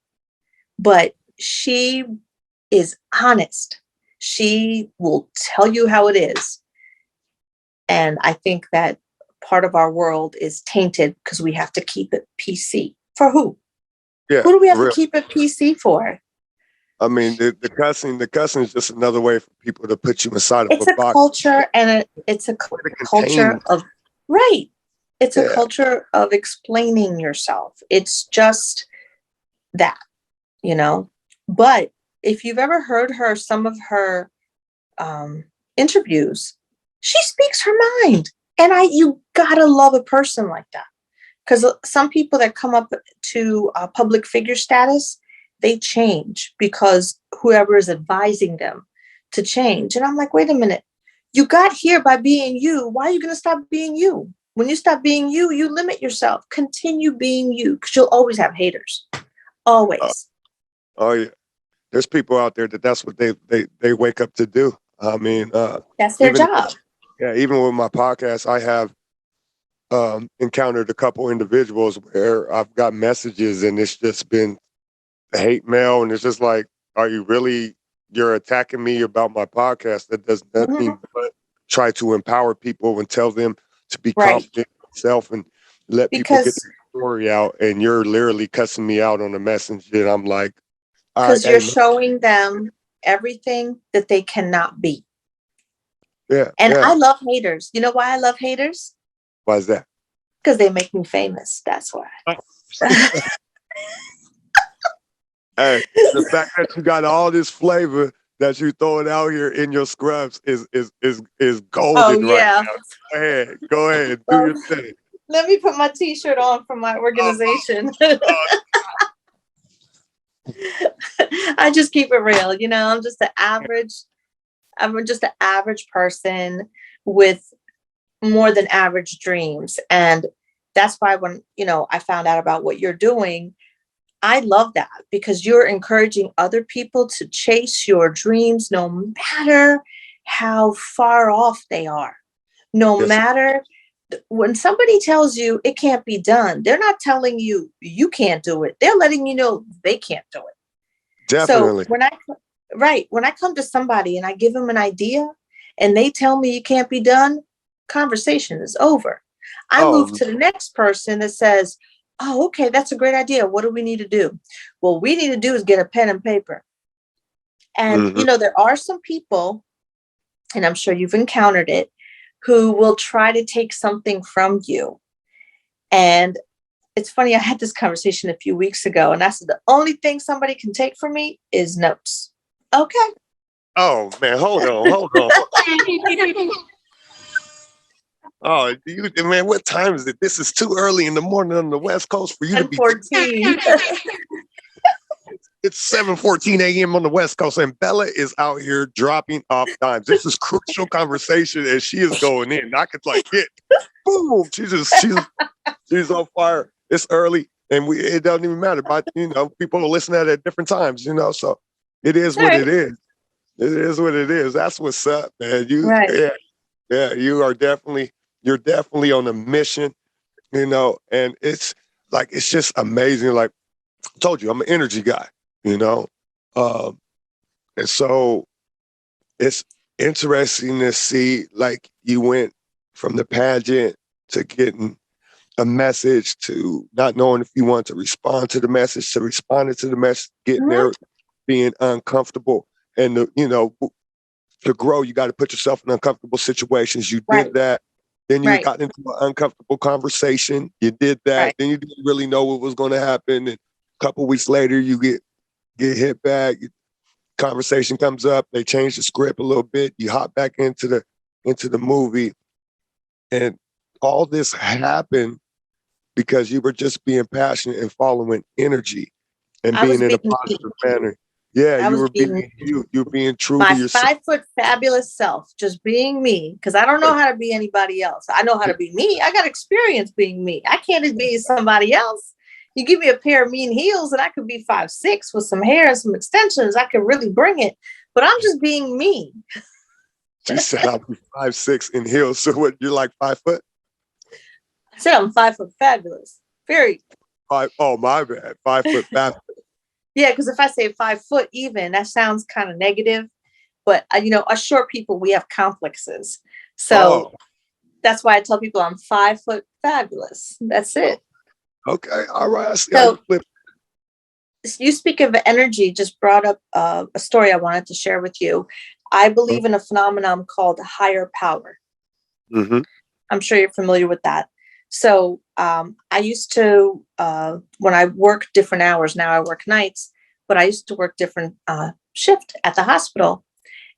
[SPEAKER 2] but she is honest. She will tell you how it is. And I think that part of our world is tainted because we have to keep it PC. For who?
[SPEAKER 1] Yeah.
[SPEAKER 2] Who do we have to keep it PC for?
[SPEAKER 1] I mean, the cussing is just another way for people to put you inside of
[SPEAKER 2] It's
[SPEAKER 1] a
[SPEAKER 2] a
[SPEAKER 1] box.
[SPEAKER 2] culture, and it's a culture of, right. It's a culture of explaining yourself. It's just that, you know. But if you've ever heard her, some of her interviews, she speaks her mind. And you gotta love a person like that. Because some people that come up to public figure status, they change because whoever is advising them to change. And I'm like, wait a minute. You got here by being you. Why are you going to stop being you? When you stop being you, you limit yourself. Continue being you because you'll always have haters. Always.
[SPEAKER 1] Oh yeah. There's people out there that's what they wake up to do. I mean,
[SPEAKER 2] that's their job.
[SPEAKER 1] Yeah. Even with my podcast, I have encountered a couple individuals where I've got messages and it's just been hate mail, and it's just like, are you really, you're attacking me about my podcast that does nothing but try to empower people and tell them to be confident in themselves and let people get the story out, and you're literally cussing me out on a messenger, and I'm like,
[SPEAKER 2] because you're showing them everything that they cannot be.
[SPEAKER 1] Yeah.
[SPEAKER 2] And I love haters. You know why I love haters?
[SPEAKER 1] Why is that?
[SPEAKER 2] Because they make me famous. That's why.
[SPEAKER 1] Hey, the fact that you got all this flavor that you throwing out here in your scrubs is golden right now. Go ahead, do your thing.
[SPEAKER 2] Let me put my T-shirt on from my organization. I just keep it real, you know. I'm just an average person with more than average dreams, and that's why when I found out about what you're doing, I love that because you're encouraging other people to chase your dreams, no matter how far off they are. No matter when somebody tells you it can't be done, they're not telling you you can't do it. They're letting you know they can't do it.
[SPEAKER 1] Definitely.
[SPEAKER 2] So when I come to somebody and I give them an idea and they tell me it can't be done, conversation is over. I move to the next person that says, oh, okay, that's a great idea. What do we need to do? Well, we need to do is get a pen and paper. And, there are some people, and I'm sure you've encountered it, who will try to take something from you. And it's funny, I had this conversation a few weeks ago, and I said, the only thing somebody can take from me is notes. Okay.
[SPEAKER 1] Oh, man, hold on. Oh, man, what time is it? This is too early in the morning on the West Coast for you to be
[SPEAKER 2] 14.
[SPEAKER 1] It's 7:14 a.m. on the West Coast, and Bella is out here dropping off dimes. This is crucial conversation, and she is going in. I could hit, boom. She's on fire. It's early, and it doesn't even matter. But people are listening at different times, so it is what it is. It is what it is. That's what's up, man.
[SPEAKER 2] Right.
[SPEAKER 1] Yeah, you're definitely on a mission, and it's like, it's just amazing. Like I told you, I'm an energy guy, you know? Um, and so it's interesting to see, like, you went from the pageant to getting a message to not knowing if you want to respond to the message, to responding to the message, getting
[SPEAKER 2] Mhm.
[SPEAKER 1] there, being uncomfortable. And, to grow, you got to put yourself in uncomfortable situations. You
[SPEAKER 2] Right.
[SPEAKER 1] did that. Then you
[SPEAKER 2] Right.
[SPEAKER 1] got into an uncomfortable conversation. You did that.
[SPEAKER 2] Right.
[SPEAKER 1] Then you didn't really know what was going to happen. And a couple weeks later, you get hit back. Conversation comes up. They change the script a little bit. You hop back into the movie, and all this happened because you were just being passionate and following energy and
[SPEAKER 2] I
[SPEAKER 1] being
[SPEAKER 2] was
[SPEAKER 1] in a
[SPEAKER 2] being me.
[SPEAKER 1] positive manner. Yeah,
[SPEAKER 2] I
[SPEAKER 1] you
[SPEAKER 2] was
[SPEAKER 1] were
[SPEAKER 2] being
[SPEAKER 1] being you. You're being true to
[SPEAKER 2] my
[SPEAKER 1] yourself.
[SPEAKER 2] 5 foot fabulous self, just being me, because I don't know how to be anybody else. I know how to be me. I got experience being me. I can't be somebody else. You give me a pair of mean heels and I could be 5'6" with some hair and some extensions. I could really bring it, but I'm just being me.
[SPEAKER 1] She said I'll be 5'6" in heels. So what? You're like 5 foot?
[SPEAKER 2] I said I'm 5 foot fabulous. Very.
[SPEAKER 1] Five. Oh, my bad. 5 foot fabulous.
[SPEAKER 2] Yeah, because if I say 5 foot even, that sounds kind of negative. But us short people, we have complexes. So
[SPEAKER 1] Oh,
[SPEAKER 2] that's why I tell people I'm 5 foot fabulous. That's it.
[SPEAKER 1] okay. All right. I see how you
[SPEAKER 2] So
[SPEAKER 1] flip.
[SPEAKER 2] you speak of energy, just brought up a story I wanted to share with you. I believe in a phenomenon called higher power.
[SPEAKER 1] Mm-hmm.
[SPEAKER 2] I'm sure you're familiar with that. So I used to, when I work different hours, now I work nights, but I used to work different shift at the hospital.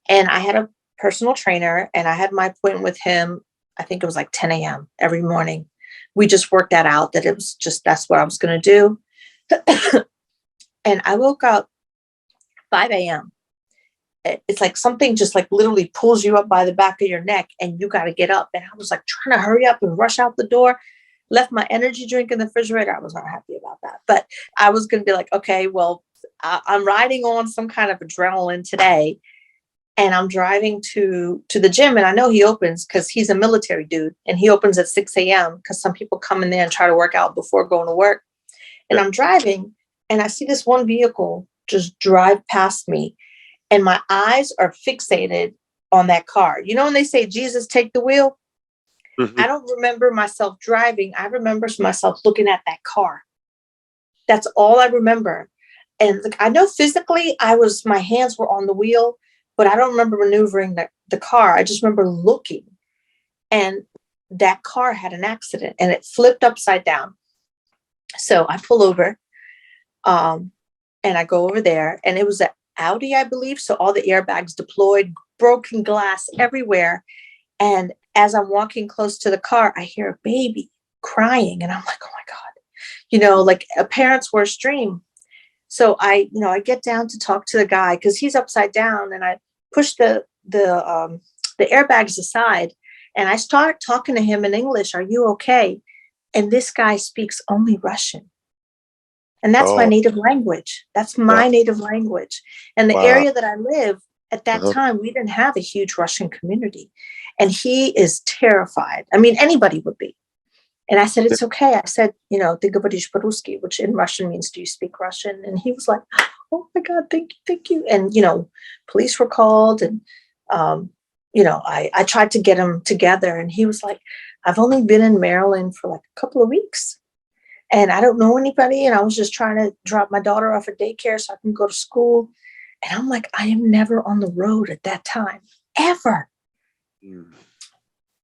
[SPEAKER 2] And I had a personal trainer and I had my appointment with him. I think it was like 10 a.m. every morning. We just worked that out, that it was just, that's what I was going to do. And I woke up 5 a.m. It's like something just like literally pulls you up by the back of your neck and you got to get up. And I was like trying to hurry up and rush out the door. Left my energy drink in the refrigerator. I was not happy about that, but I was going to be like, okay, well, I'm riding on some kind of adrenaline today. And I'm driving to the gym, and I know he opens because he's a military dude, and he opens at 6 a.m. because some people come in there and try to work out before going to work. And
[SPEAKER 1] Yeah.
[SPEAKER 2] I'm driving, and I see this one vehicle just drive past me, and my eyes are fixated on that car. You know when they say, Jesus, take the wheel?
[SPEAKER 1] Mm-hmm.
[SPEAKER 2] I don't remember myself driving. I remember myself looking at that car. That's all I remember. And I know physically my hands were on the wheel, but I don't remember maneuvering the car. I just remember looking, and that car had an accident and it flipped upside down. So I pull over, and I go over there, and it was an Audi, I believe. So all the airbags deployed, broken glass everywhere. And as I'm walking close to the car, I hear a baby crying, and I'm like, oh my God, like a parent's worst dream. So I get down to talk to the guy because he's upside down, and I push the airbags aside, and I start talking to him in English. Are you okay? And this guy speaks only Russian, and that's my
[SPEAKER 1] Oh,
[SPEAKER 2] native language. That's
[SPEAKER 1] wow.
[SPEAKER 2] my native language. And the
[SPEAKER 1] Wow.
[SPEAKER 2] area that I live at that
[SPEAKER 1] Uh-huh.
[SPEAKER 2] time, we didn't have a huge Russian community, and he is terrified. I mean, anybody would be. And I said,
[SPEAKER 1] Yeah.
[SPEAKER 2] it's okay. I said, ты говоришь по-русски, which in Russian means, do you speak Russian? And he was like, oh my God, thank you, thank you. And, police were called, and, I tried to get him together, and he was like, I've only been in Maryland for like a couple of weeks and I don't know anybody. And I was just trying to drop my daughter off at daycare so I can go to school. And I'm like, I am never on the road at that time, ever.
[SPEAKER 1] Mm.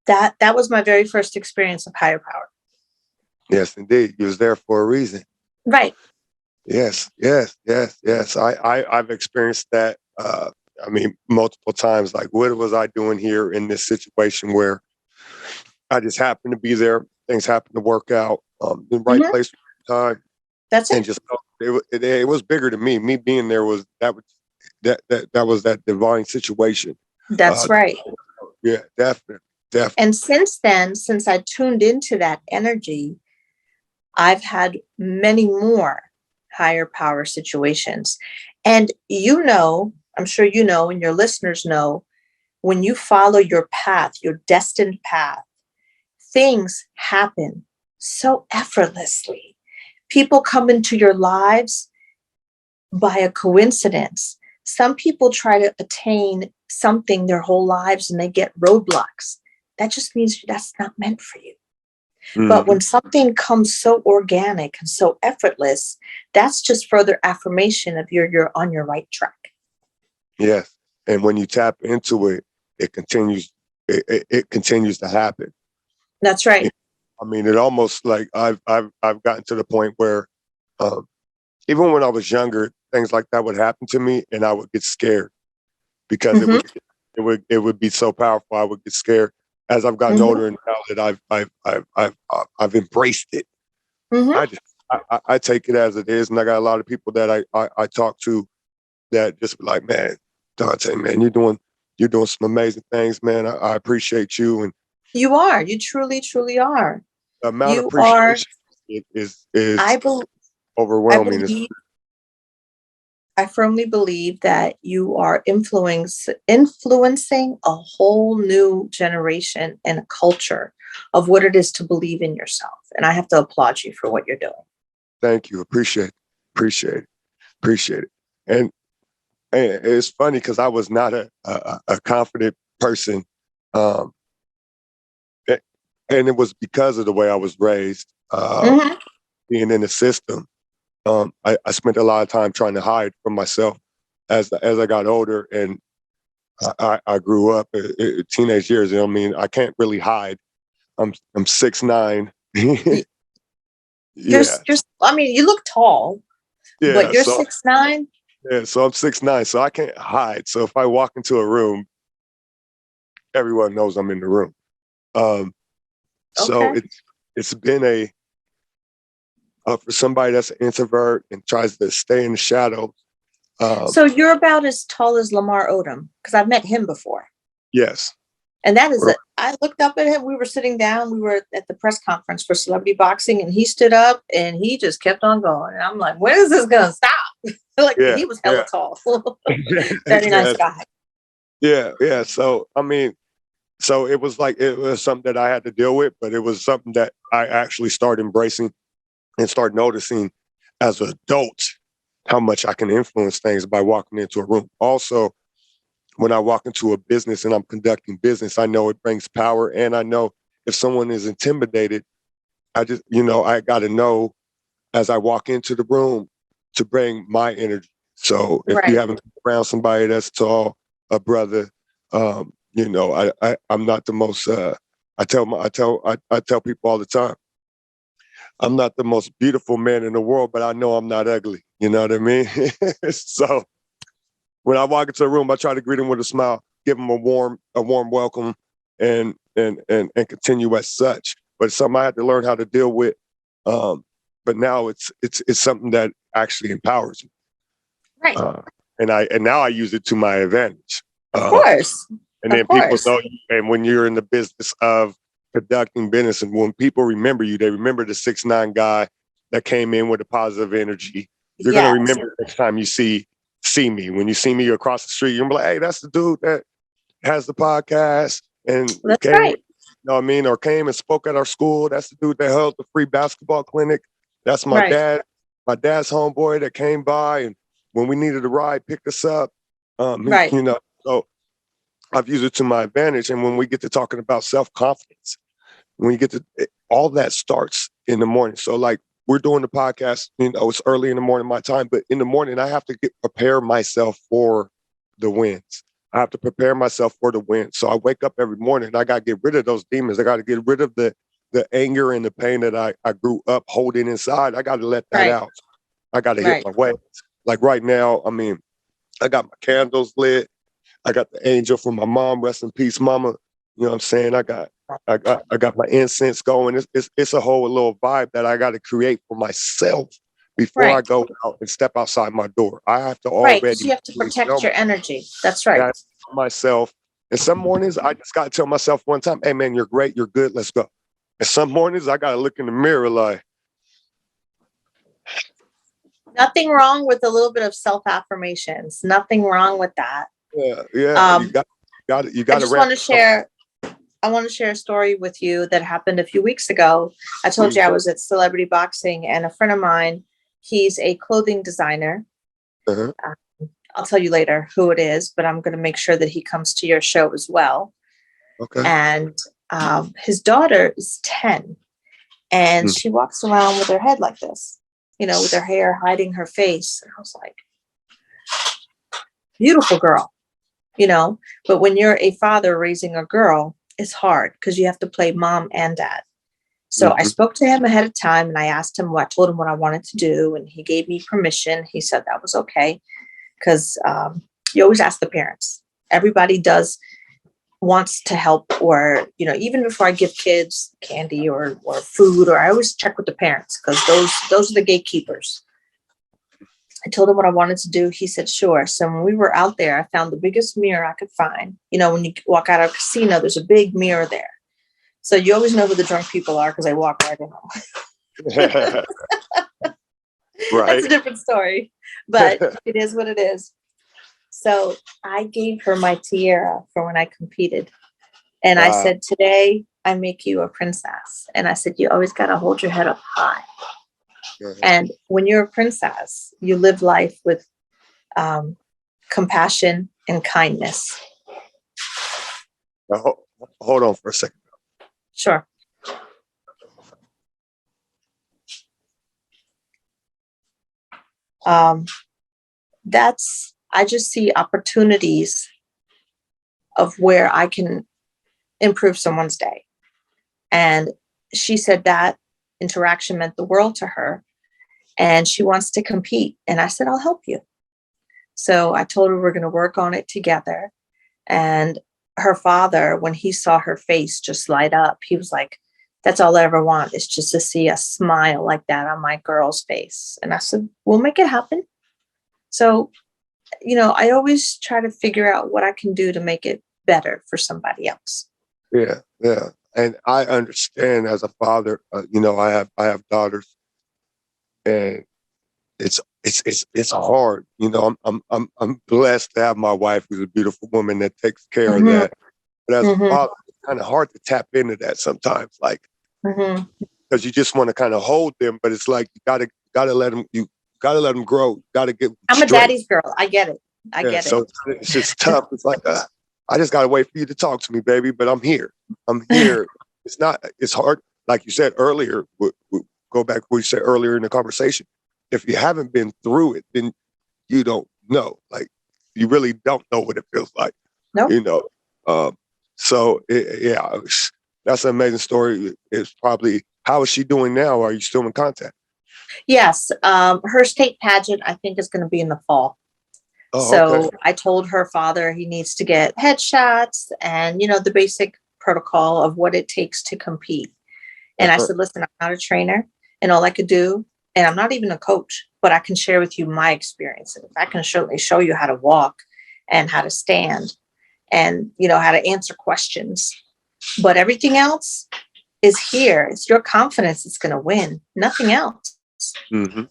[SPEAKER 2] That was my very first experience of higher power.
[SPEAKER 1] Yes, indeed. You was there for a reason.
[SPEAKER 2] Right.
[SPEAKER 1] Yes, yes, yes, yes. I've experienced that. Multiple times. Like, what was I doing here in this situation where I just happened to be there? Things happened to work out in the right
[SPEAKER 2] Mhm.
[SPEAKER 1] place, right time,
[SPEAKER 2] That's
[SPEAKER 1] and
[SPEAKER 2] it.
[SPEAKER 1] just it was bigger than me. Me being there was that divine situation.
[SPEAKER 2] That's
[SPEAKER 1] Uh,
[SPEAKER 2] right.
[SPEAKER 1] yeah, definitely, definitely.
[SPEAKER 2] And since then, since I tuned into that energy, I've had many more higher power situations. And I'm sure you know, and your listeners know, when you follow your path, your destined path, things happen so effortlessly. People come into your lives by a coincidence. Some people try to attain something their whole lives and they get roadblocks. That just means that's not meant for you. But
[SPEAKER 1] Mm-hmm.
[SPEAKER 2] when something comes so organic and so effortless, that's just further affirmation of you're on your right track.
[SPEAKER 1] Yes. And when you tap into it, it continues. It continues to happen.
[SPEAKER 2] That's right.
[SPEAKER 1] I mean, it almost like I've gotten to the point where, um, even when I was younger, things like that would happen to me, and I would get scared because
[SPEAKER 2] Mm-hmm,
[SPEAKER 1] it would be so powerful. I would get scared as I've gotten
[SPEAKER 2] mm-hmm,
[SPEAKER 1] older, and now that I've embraced it.
[SPEAKER 2] mm-hmm.
[SPEAKER 1] I just I take it as it is, and I got a lot of people that I talk to that just be like, man, Dante, man, you're doing some amazing things, man. I appreciate you, and
[SPEAKER 2] You are. You truly, truly are.
[SPEAKER 1] the amount of
[SPEAKER 2] You are.
[SPEAKER 1] appreciation is
[SPEAKER 2] I bel I
[SPEAKER 1] overwhelming.
[SPEAKER 2] believe. I firmly believe that you are influencing a whole new generation and a culture of what it is to believe in yourself. And I have to applaud you for what you're doing.
[SPEAKER 1] Thank you, appreciate it, appreciate it. And it's funny because I was not a confident person, um, a- and it was because of the way I was raised,
[SPEAKER 2] Hmm.
[SPEAKER 1] being in the system. I spent a lot of time trying to hide from myself as I got older, and I grew up teenage years. You know what I mean? I can't really hide. I'm 6'9".
[SPEAKER 2] You're,
[SPEAKER 1] Yeah,
[SPEAKER 2] you're, I mean, you look tall, but
[SPEAKER 1] yeah.
[SPEAKER 2] you're
[SPEAKER 1] So
[SPEAKER 2] 6'9".
[SPEAKER 1] yeah, so I'm 6'9", so I can't hide. So if I walk into a room, everyone knows I'm in the room. Um, so
[SPEAKER 2] Okay.
[SPEAKER 1] it's been a for somebody that's an introvert and tries to stay in the shadows. Um,
[SPEAKER 2] So you're about as tall as Lamar Odom, because I've met him before.
[SPEAKER 1] yes,
[SPEAKER 2] And that is
[SPEAKER 1] we're-
[SPEAKER 2] it. I looked up at him. We were sitting down. We were at the press conference for celebrity boxing, and he stood up and he just kept on going. And I'm like, when is this going to stop? Like,
[SPEAKER 1] yeah,
[SPEAKER 2] he was hella
[SPEAKER 1] yeah,
[SPEAKER 2] tall. Very nice
[SPEAKER 1] yes,
[SPEAKER 2] guy.
[SPEAKER 1] yeah. So I mean, so it was like it was something that I had to deal with, but it was something that I actually started embracing and start noticing as an adult how much I can influence things by walking into a room. Also, when I walk into a business and I'm conducting business, I know it brings power. And I know if someone is intimidated, I got to know as I walk into the room to bring my energy. So if you
[SPEAKER 2] Right.
[SPEAKER 1] haven't been around somebody that's tall, a brother, I'm not the most, I tell people all the time, I'm not the most beautiful man in the world, but I know I'm not ugly. You know what I mean? So when I walk into a room, I try to greet him with a smile, give him a warm welcome, and continue as such. But it's something I had to learn how to deal with. But now it's something that actually empowers me,
[SPEAKER 2] Right.
[SPEAKER 1] uh, and now I use it to my advantage.
[SPEAKER 2] Of
[SPEAKER 1] Uh,
[SPEAKER 2] course.
[SPEAKER 1] and
[SPEAKER 2] Of
[SPEAKER 1] then people
[SPEAKER 2] course.
[SPEAKER 1] know you, and when you're in the business of conducting business, and when people remember you, they remember the 6'9" guy that came in with a positive energy. You're gonna
[SPEAKER 2] Yes.
[SPEAKER 1] remember next time you see me. When you see me across the street, you're gonna be like, hey, that's the dude that has the podcast and
[SPEAKER 2] That's
[SPEAKER 1] came, you
[SPEAKER 2] right.
[SPEAKER 1] know what I mean, or came and spoke at our school. That's the dude that held the free basketball clinic. That's
[SPEAKER 2] Right.
[SPEAKER 1] my dad's homeboy that came by, and when we needed a ride, picked us up.
[SPEAKER 2] Right.
[SPEAKER 1] So I've used it to my advantage. And when we get to talking about self-confidence, when you get to all that starts in the morning. So like we're doing the podcast, it's early in the morning my time, but in the morning I have to prepare myself for the wins. I have to prepare myself for the win. So I wake up every morning and I got to get rid of those demons. I got to get rid of the anger and the pain that I grew up holding inside. I got to let that
[SPEAKER 2] Right.
[SPEAKER 1] out. I got to hit
[SPEAKER 2] Right.
[SPEAKER 1] my way. Like right now, I mean, I got my candles lit. I got the angel from my mom, rest in peace, mama. You know what I'm saying? I got my incense going. It's a whole little vibe that I got to create for myself before I
[SPEAKER 2] Right.
[SPEAKER 1] go out and step outside my door. I have to
[SPEAKER 2] Right. Because you
[SPEAKER 1] already
[SPEAKER 2] have to protect your energy. That's right.
[SPEAKER 1] tell myself. And some mornings I just got to tell myself one time, "Hey man, you're great, you're good, let's go." And some mornings I got to look in the mirror like,
[SPEAKER 2] Nothing wrong with a little bit of self-affirmations. Nothing wrong with that.
[SPEAKER 1] Yeah, yeah.
[SPEAKER 2] Um,
[SPEAKER 1] You
[SPEAKER 2] I
[SPEAKER 1] got to
[SPEAKER 2] just
[SPEAKER 1] wrap
[SPEAKER 2] want to
[SPEAKER 1] it up.
[SPEAKER 2] share. I want to share a story with you that happened a few weeks ago. I told you I was at Celebrity Boxing, and a friend of mine, he's a clothing designer.
[SPEAKER 1] Uh-huh.
[SPEAKER 2] I'll tell you later who it is, but I'm going to make sure that he comes to your show as well.
[SPEAKER 1] Okay.
[SPEAKER 2] And his daughter is 10, and she walks around with her head like this, with her hair hiding her face. And I was like, beautiful girl, but when you're a father raising a girl, it's hard because you have to play mom and dad. So I spoke to him ahead of time and I asked him I told him what I wanted to do, and he gave me permission. He said that was okay because you always ask the parents. Everybody wants to help, or even before I give kids candy or food, or I always check with the parents because those are the gatekeepers. I told him what I wanted to do. He said, sure. So when we were out there, I found the biggest mirror I could find. When you walk out of a casino, there's a big mirror there. So you always know who the drunk people are because they walk right in them.
[SPEAKER 1] Right.
[SPEAKER 2] That's a different story, but it is what it is. So I gave her my tiara for when I competed. And I said, today I make you a princess. And I said, you always got to hold your head up high. And when you're a princess, you live life with compassion and kindness.
[SPEAKER 1] Now, hold on for a second.
[SPEAKER 2] Sure. I just see opportunities of where I can improve someone's day. And she said that interaction meant the world to her. And she wants to compete. And I said, I'll help you. So I told her we're going to work on it together. And her father, when he saw her face just light up, he was like, that's all I ever want, is just to see a smile like that on my girl's face. And I said, we'll make it happen. So, I always try to figure out what I can do to make it better for somebody else.
[SPEAKER 1] Yeah, yeah. And I understand as a father, I have daughters, and it's hard. I'm blessed to have my wife, who's a beautiful woman that takes care of that. But as a father, it's kind of hard to tap into that sometimes, like because you just want to kind of hold them, but it's like you gotta let them. You gotta let them grow. You gotta get.
[SPEAKER 2] I'm a daddy's girl. I get it. I get
[SPEAKER 1] so
[SPEAKER 2] it.
[SPEAKER 1] It's just tough. It's like I just gotta wait for you to talk to me, baby. But I'm here. I'm here. It's hard. Like you said earlier. We'll go back to what you said earlier in the conversation. If you haven't been through it, then you don't know. Like you really don't know what it feels like.
[SPEAKER 2] Nope.
[SPEAKER 1] So that's an amazing story. It's probably, how is she doing now? Are you still in contact?
[SPEAKER 2] Yes. Her state pageant, I think, is going to be in the fall. So I told her father he needs to get headshots and, the basic protocol of what it takes to compete. And I said, listen, I'm not a trainer, and all I could do, and I'm not even a coach, but I can share with you my experience. And I can certainly show you how to walk and how to stand and, how to answer questions. But everything else is here. It's your confidence that's going to win, nothing else. And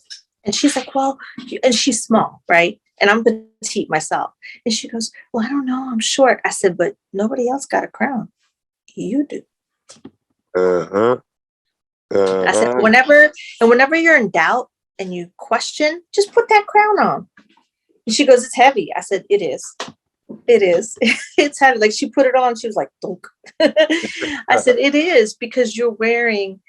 [SPEAKER 2] she's like, well, and she's small, right? And I'm petite myself. And she goes, well, I don't know, I'm short. I said, but nobody else got a crown. You do. I said, whenever you're in doubt and you question, just put that crown on. And she goes, it's heavy. I said, it is. It is. It's heavy. Like she put it on. She was like, dunk. I said, it is, because you're wearing,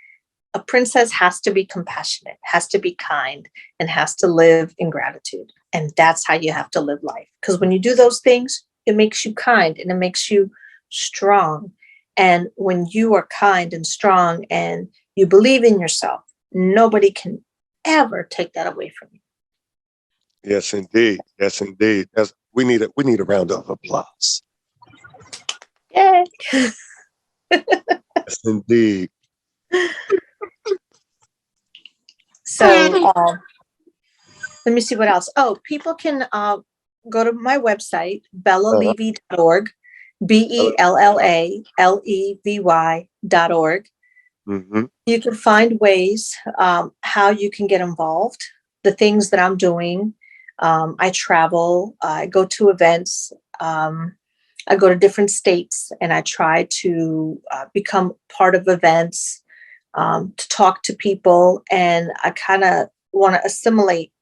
[SPEAKER 2] a princess has to be compassionate, has to be kind, and has to live in gratitude. And that's how you have to live life. Because when you do those things, it makes you kind and it makes you strong. And when you are kind and strong and you believe in yourself, nobody can ever take that away from you.
[SPEAKER 1] Yes, indeed. Yes, indeed. We need a round of applause.
[SPEAKER 2] Yay.
[SPEAKER 1] Yes, indeed.
[SPEAKER 2] So let me see what else. Oh, people can go to my website, bellalevy.org, BELLALEVY.org. You can find ways how you can get involved. the things that I'm doing. I travel, I go to events, I go to different states, and I try to become part of events, to talk to people. And I kind of want to assimilate,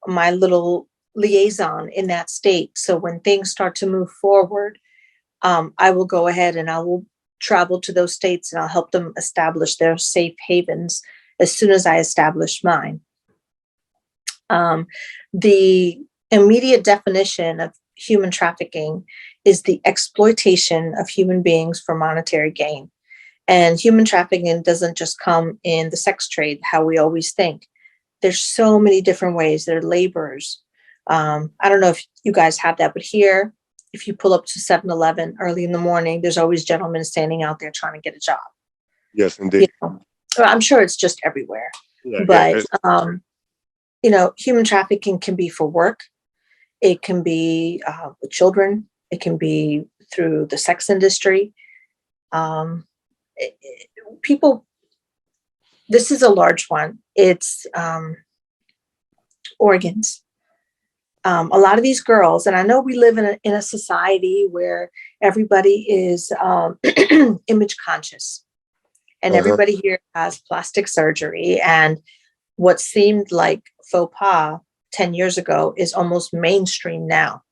[SPEAKER 2] my little liaison in that state. So when things start to move forward, I will go ahead and I will travel to those states and I'll help them establish their safe havens as soon as I establish mine. The immediate definition of human trafficking is the exploitation of human beings for monetary gain. And human trafficking doesn't just come in the sex trade, how we always think. There's so many different ways. There are laborers. I don't know if you guys have that, but here, if you pull up to 7-Eleven early in the morning, there's always gentlemen standing out there trying to get a job.
[SPEAKER 1] Yes, indeed.
[SPEAKER 2] I'm sure it's just everywhere.
[SPEAKER 1] Yeah,
[SPEAKER 2] but, human trafficking can be for work. It can be with children. It can be through the sex industry. People, this is a large one. It's organs. A lot of these girls, and I know we live in a society where everybody is image conscious, and everybody here has plastic surgery, and what seemed like faux pas 10 years ago is almost mainstream now.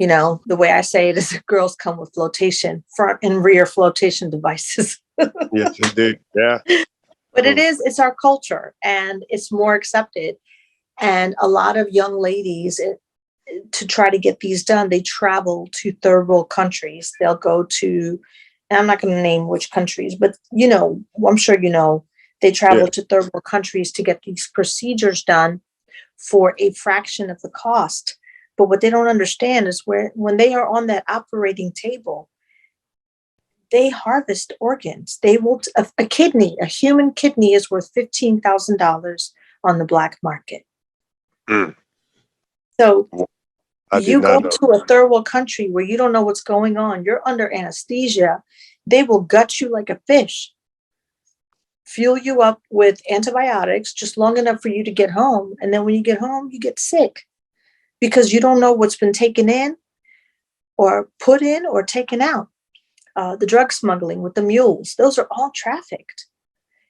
[SPEAKER 2] The way I say it is girls come with flotation, front and rear flotation devices.
[SPEAKER 1] Yes, indeed. Yeah.
[SPEAKER 2] But it's our culture and it's more accepted. And a lot of young ladies, to try to get these done, they travel to third world countries. They'll go to, and I'm not going to name which countries, but I'm sure they travel to third world countries to get these procedures done for a fraction of the cost. But what they don't understand is when they are on that operating table, they harvest organs. They will, a kidney, a human kidney is worth $15,000 on the black market. So you go to a third world country where you don't know what's going on. You're under anesthesia. They will gut you like a fish, fuel you up with antibiotics just long enough for you to get home. And then when you get home, you get sick because you don't know what's been taken in or put in or taken out. The drug smuggling with the mules, those are all trafficked.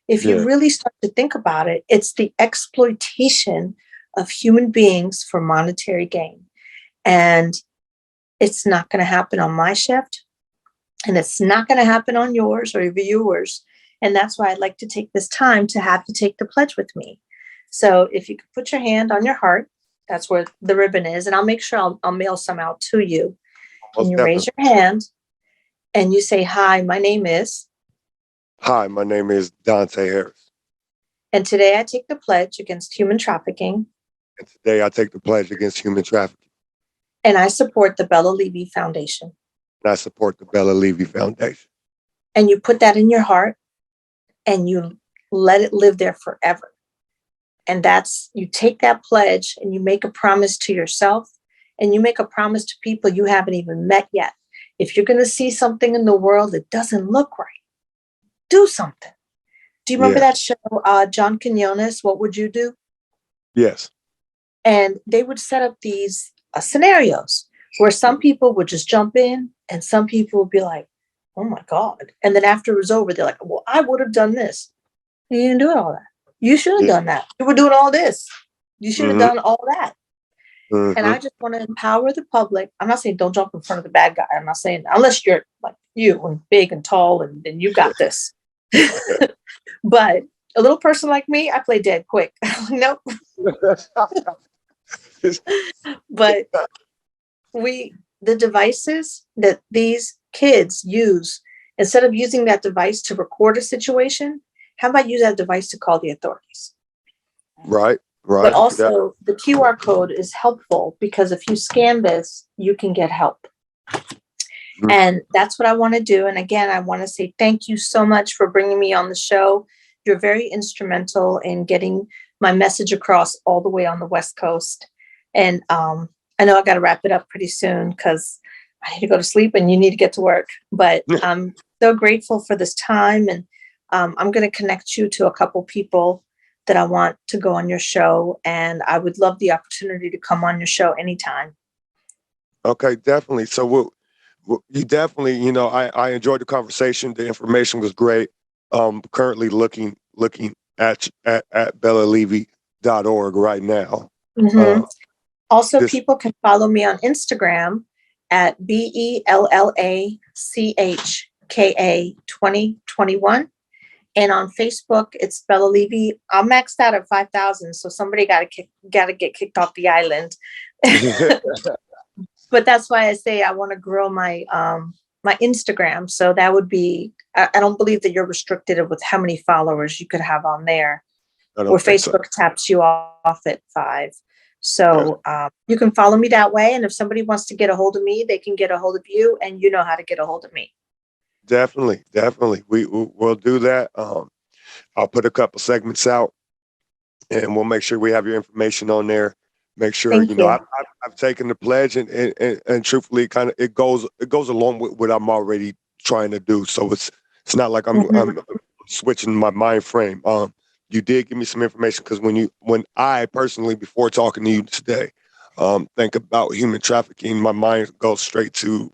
[SPEAKER 2] If you really start to think about it, it's the exploitation of human beings for monetary gain. And it's not going to happen on my shift. And it's not going to happen on yours or your viewers. And that's why I'd like to take this time to have you take the pledge with me. So if you could put your hand on your heart, that's where the ribbon is. And I'll make sure I'll mail some out to you. And you raise your hand and you say, hi, my name is.
[SPEAKER 1] Hi, my name is Dante Harris.
[SPEAKER 2] And today I take the pledge against human trafficking.
[SPEAKER 1] And today I take the pledge against human trafficking.
[SPEAKER 2] And I support the Bella Levy Foundation.
[SPEAKER 1] And I support the Bella Levy Foundation.
[SPEAKER 2] And you put that in your heart and you let it live there forever. And you take that pledge and you make a promise to yourself and you make a promise to people you haven't even met yet. If you're going to see something in the world that doesn't look right, do something. Do you remember that show, John Quinones, What Would You Do?
[SPEAKER 1] Yes.
[SPEAKER 2] And they would set up these scenarios where some people would just jump in and some people would be like, oh my God. And then after it was over, they're like, well, I would have done this. You didn't do all that. You should have done that. You were doing all this. You should have done all that. And I just want to empower the public. I'm not saying don't jump in front of the bad guy. I'm not saying unless you're like you and big and tall and you got this. But a little person like me, I play dead quick. Nope. But the devices that these kids use, instead of using that device to record a situation, how about use that device to call the authorities?
[SPEAKER 1] Right.
[SPEAKER 2] But also the QR code is helpful because if you scan this, you can get help. And that's what I want to do. And again, I want to say thank you so much for bringing me on the show. You're very instrumental in getting my message across all the way on the West Coast. And I know I got to wrap it up pretty soon because I need to go to sleep and you need to get to work. But I'm so grateful for this time. And I'm going to connect you to a couple people that I want to go on your show, and I would love the opportunity to come on your show anytime.
[SPEAKER 1] Okay, definitely. So you definitely, I enjoyed the conversation. The information was great. Currently looking at bellalevy.org right now.
[SPEAKER 2] Mm-hmm. Also,
[SPEAKER 1] This
[SPEAKER 2] people can follow me on Instagram at BELLACHKA2021. And on Facebook, it's Bella Levy. I'm maxed out at 5,000, so somebody got to get kicked off the island. But that's why I say I want to grow my my Instagram. So that would be. I don't believe that you're restricted with how many followers you could have on there,
[SPEAKER 1] I
[SPEAKER 2] where
[SPEAKER 1] don't think so.
[SPEAKER 2] Facebook taps you off at 5. So you can follow me that way. And if somebody wants to get a hold of me, they can get a hold of you, and you know how to get a hold of me.
[SPEAKER 1] Definitely. We'll do that. I'll put a couple segments out, and we'll make sure we have your information on there. Make sure
[SPEAKER 2] Thank you.
[SPEAKER 1] I've taken the pledge, and truthfully, kind of it goes along with what I'm already trying to do. So it's not like I'm switching my mind frame. You did give me some information, because when I personally, before talking to you today, think about human trafficking, my mind goes straight to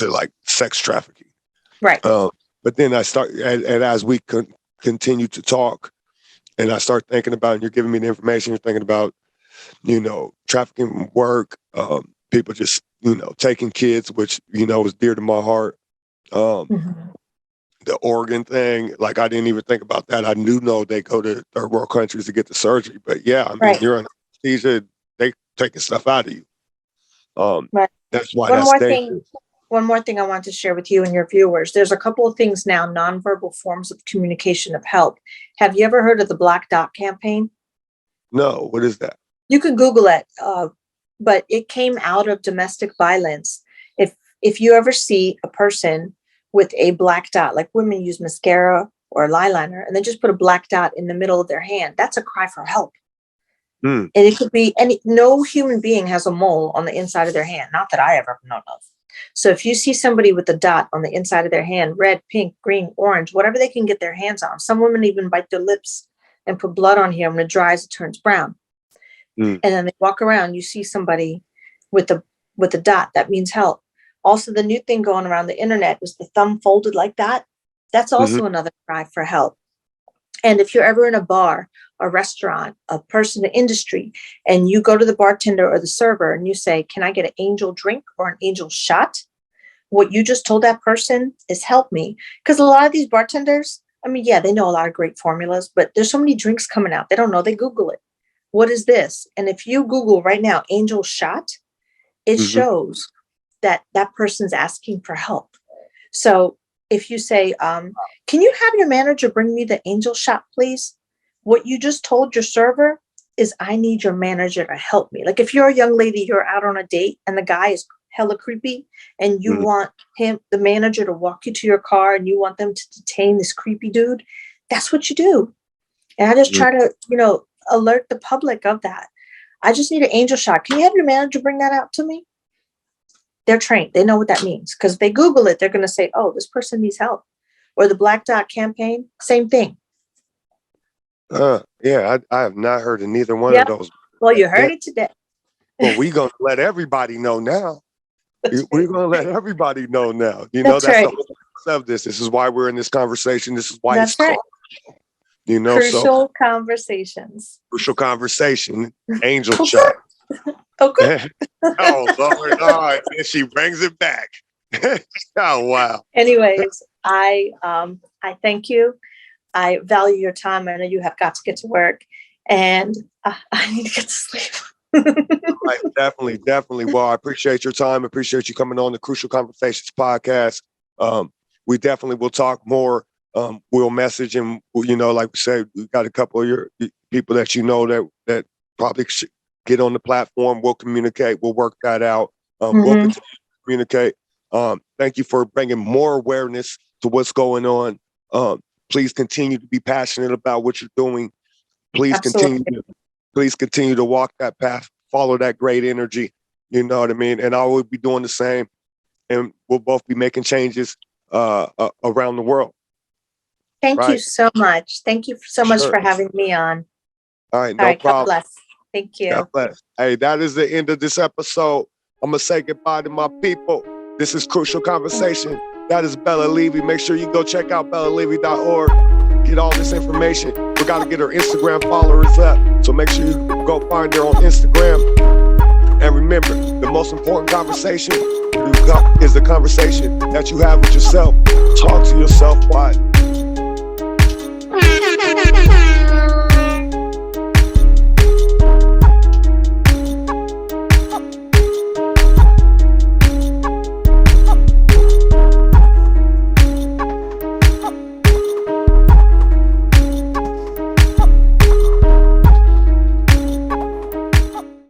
[SPEAKER 1] like sex trafficking.
[SPEAKER 2] Right.
[SPEAKER 1] But then I start, and as we continue to talk, and I start thinking about, and you're giving me the information, you're thinking about, trafficking work, people just, taking kids, which, is dear to my heart.
[SPEAKER 2] Mm-hmm.
[SPEAKER 1] The organ thing, like, I didn't even think about that. I do know they go to third world countries to get the surgery, but yeah, I mean,
[SPEAKER 2] Right.
[SPEAKER 1] you're on anesthesia, they taking stuff out of you.
[SPEAKER 2] Right.
[SPEAKER 1] That's why
[SPEAKER 2] One
[SPEAKER 1] that's
[SPEAKER 2] more
[SPEAKER 1] dangerous.
[SPEAKER 2] thing. One more thing I want to share with you and your viewers. There's a couple of things now, nonverbal forms of communication of help. Have you ever heard of the Black Dot campaign?
[SPEAKER 1] No, what is that?
[SPEAKER 2] You can Google it, but it came out of domestic violence. If you ever see a person with a black dot, like women use mascara or eyeliner, and they just put a black dot in the middle of their hand, that's a cry for help.
[SPEAKER 1] Mm.
[SPEAKER 2] And it could be no human being has a mole on the inside of their hand, not that I ever known of. So if you see somebody with a dot on the inside of their hand, red, pink, green, orange, whatever they can get their hands on. Some women even bite their lips and put blood on here. When it dries, it turns brown.
[SPEAKER 1] Mm.
[SPEAKER 2] And then they walk around, you see somebody with a dot, that means help. Also, the new thing going around the internet is the thumb folded like that. That's also another cry for help. And if you're ever in a bar, a restaurant, a person in industry, and you go to the bartender or the server and you say, "Can I get an angel drink or an angel shot?" What you just told that person is help me. Because a lot of these bartenders, I mean, yeah, they know a lot of great formulas, but there's so many drinks coming out. They don't know. They Google it. What is this? And if you Google right now, angel shot, it shows that that person's asking for help. So if you say, can you have your manager bring me the angel shot, please? What you just told your server is, I need your manager to help me. Like if you're a young lady, you're out on a date and the guy is hella creepy and you want the manager to walk you to your car and you want them to detain this creepy dude, that's what you do. And I just try to, alert the public of that. I just need an angel shot. Can you have your manager bring that out to me? They're trained. They know what that means, because they Google it. They're going to say, oh, this person needs help. Or the Black Dot campaign, same thing.
[SPEAKER 1] Yeah, I have not heard of neither one of those.
[SPEAKER 2] Well, you heard it today.
[SPEAKER 1] Well, we're going to let everybody know now. We're going to let everybody know now. That's
[SPEAKER 2] right.
[SPEAKER 1] the whole purpose of this. This is why we're in this conversation. This is why it's called.
[SPEAKER 2] Crucial conversations.
[SPEAKER 1] Crucial conversation. Angel shot.
[SPEAKER 2] Okay.
[SPEAKER 1] Oh, Lord. All right. And she brings it back. Oh, wow.
[SPEAKER 2] Anyways, I thank you. I value your time. I know you have got to get to work, and I need to get to sleep.
[SPEAKER 1] Right, definitely. Well, I appreciate your time. Appreciate you coming on the Crucial Conversations podcast. We definitely will talk more. We'll message, and like we said, we got a couple of your people that that probably should get on the platform. We'll communicate. We'll work that out. We'll continue to communicate. Thank you for bringing more awareness to what's going on. Please continue to be passionate about what you're doing. Please continue to walk that path, follow that great energy. You know what I mean? And I will be doing the same, and we'll both be making changes around the world.
[SPEAKER 2] Thank you
[SPEAKER 1] right?
[SPEAKER 2] so much. Thank you so much
[SPEAKER 1] Sure.
[SPEAKER 2] for having me on.
[SPEAKER 1] All right,
[SPEAKER 2] All
[SPEAKER 1] no
[SPEAKER 2] right. God
[SPEAKER 1] problem.
[SPEAKER 2] bless. Thank you.
[SPEAKER 1] God bless. Hey, that is the end of this episode. I'm going to say goodbye to my people. This is Crucial Conversation. That is Bella Levy. Make sure you go check out bellalevy.org. Get all this information. We got to get her Instagram followers up. So make sure you go find her on Instagram. And remember, the most important conversation is the conversation that you have with yourself. Talk to yourself. Why?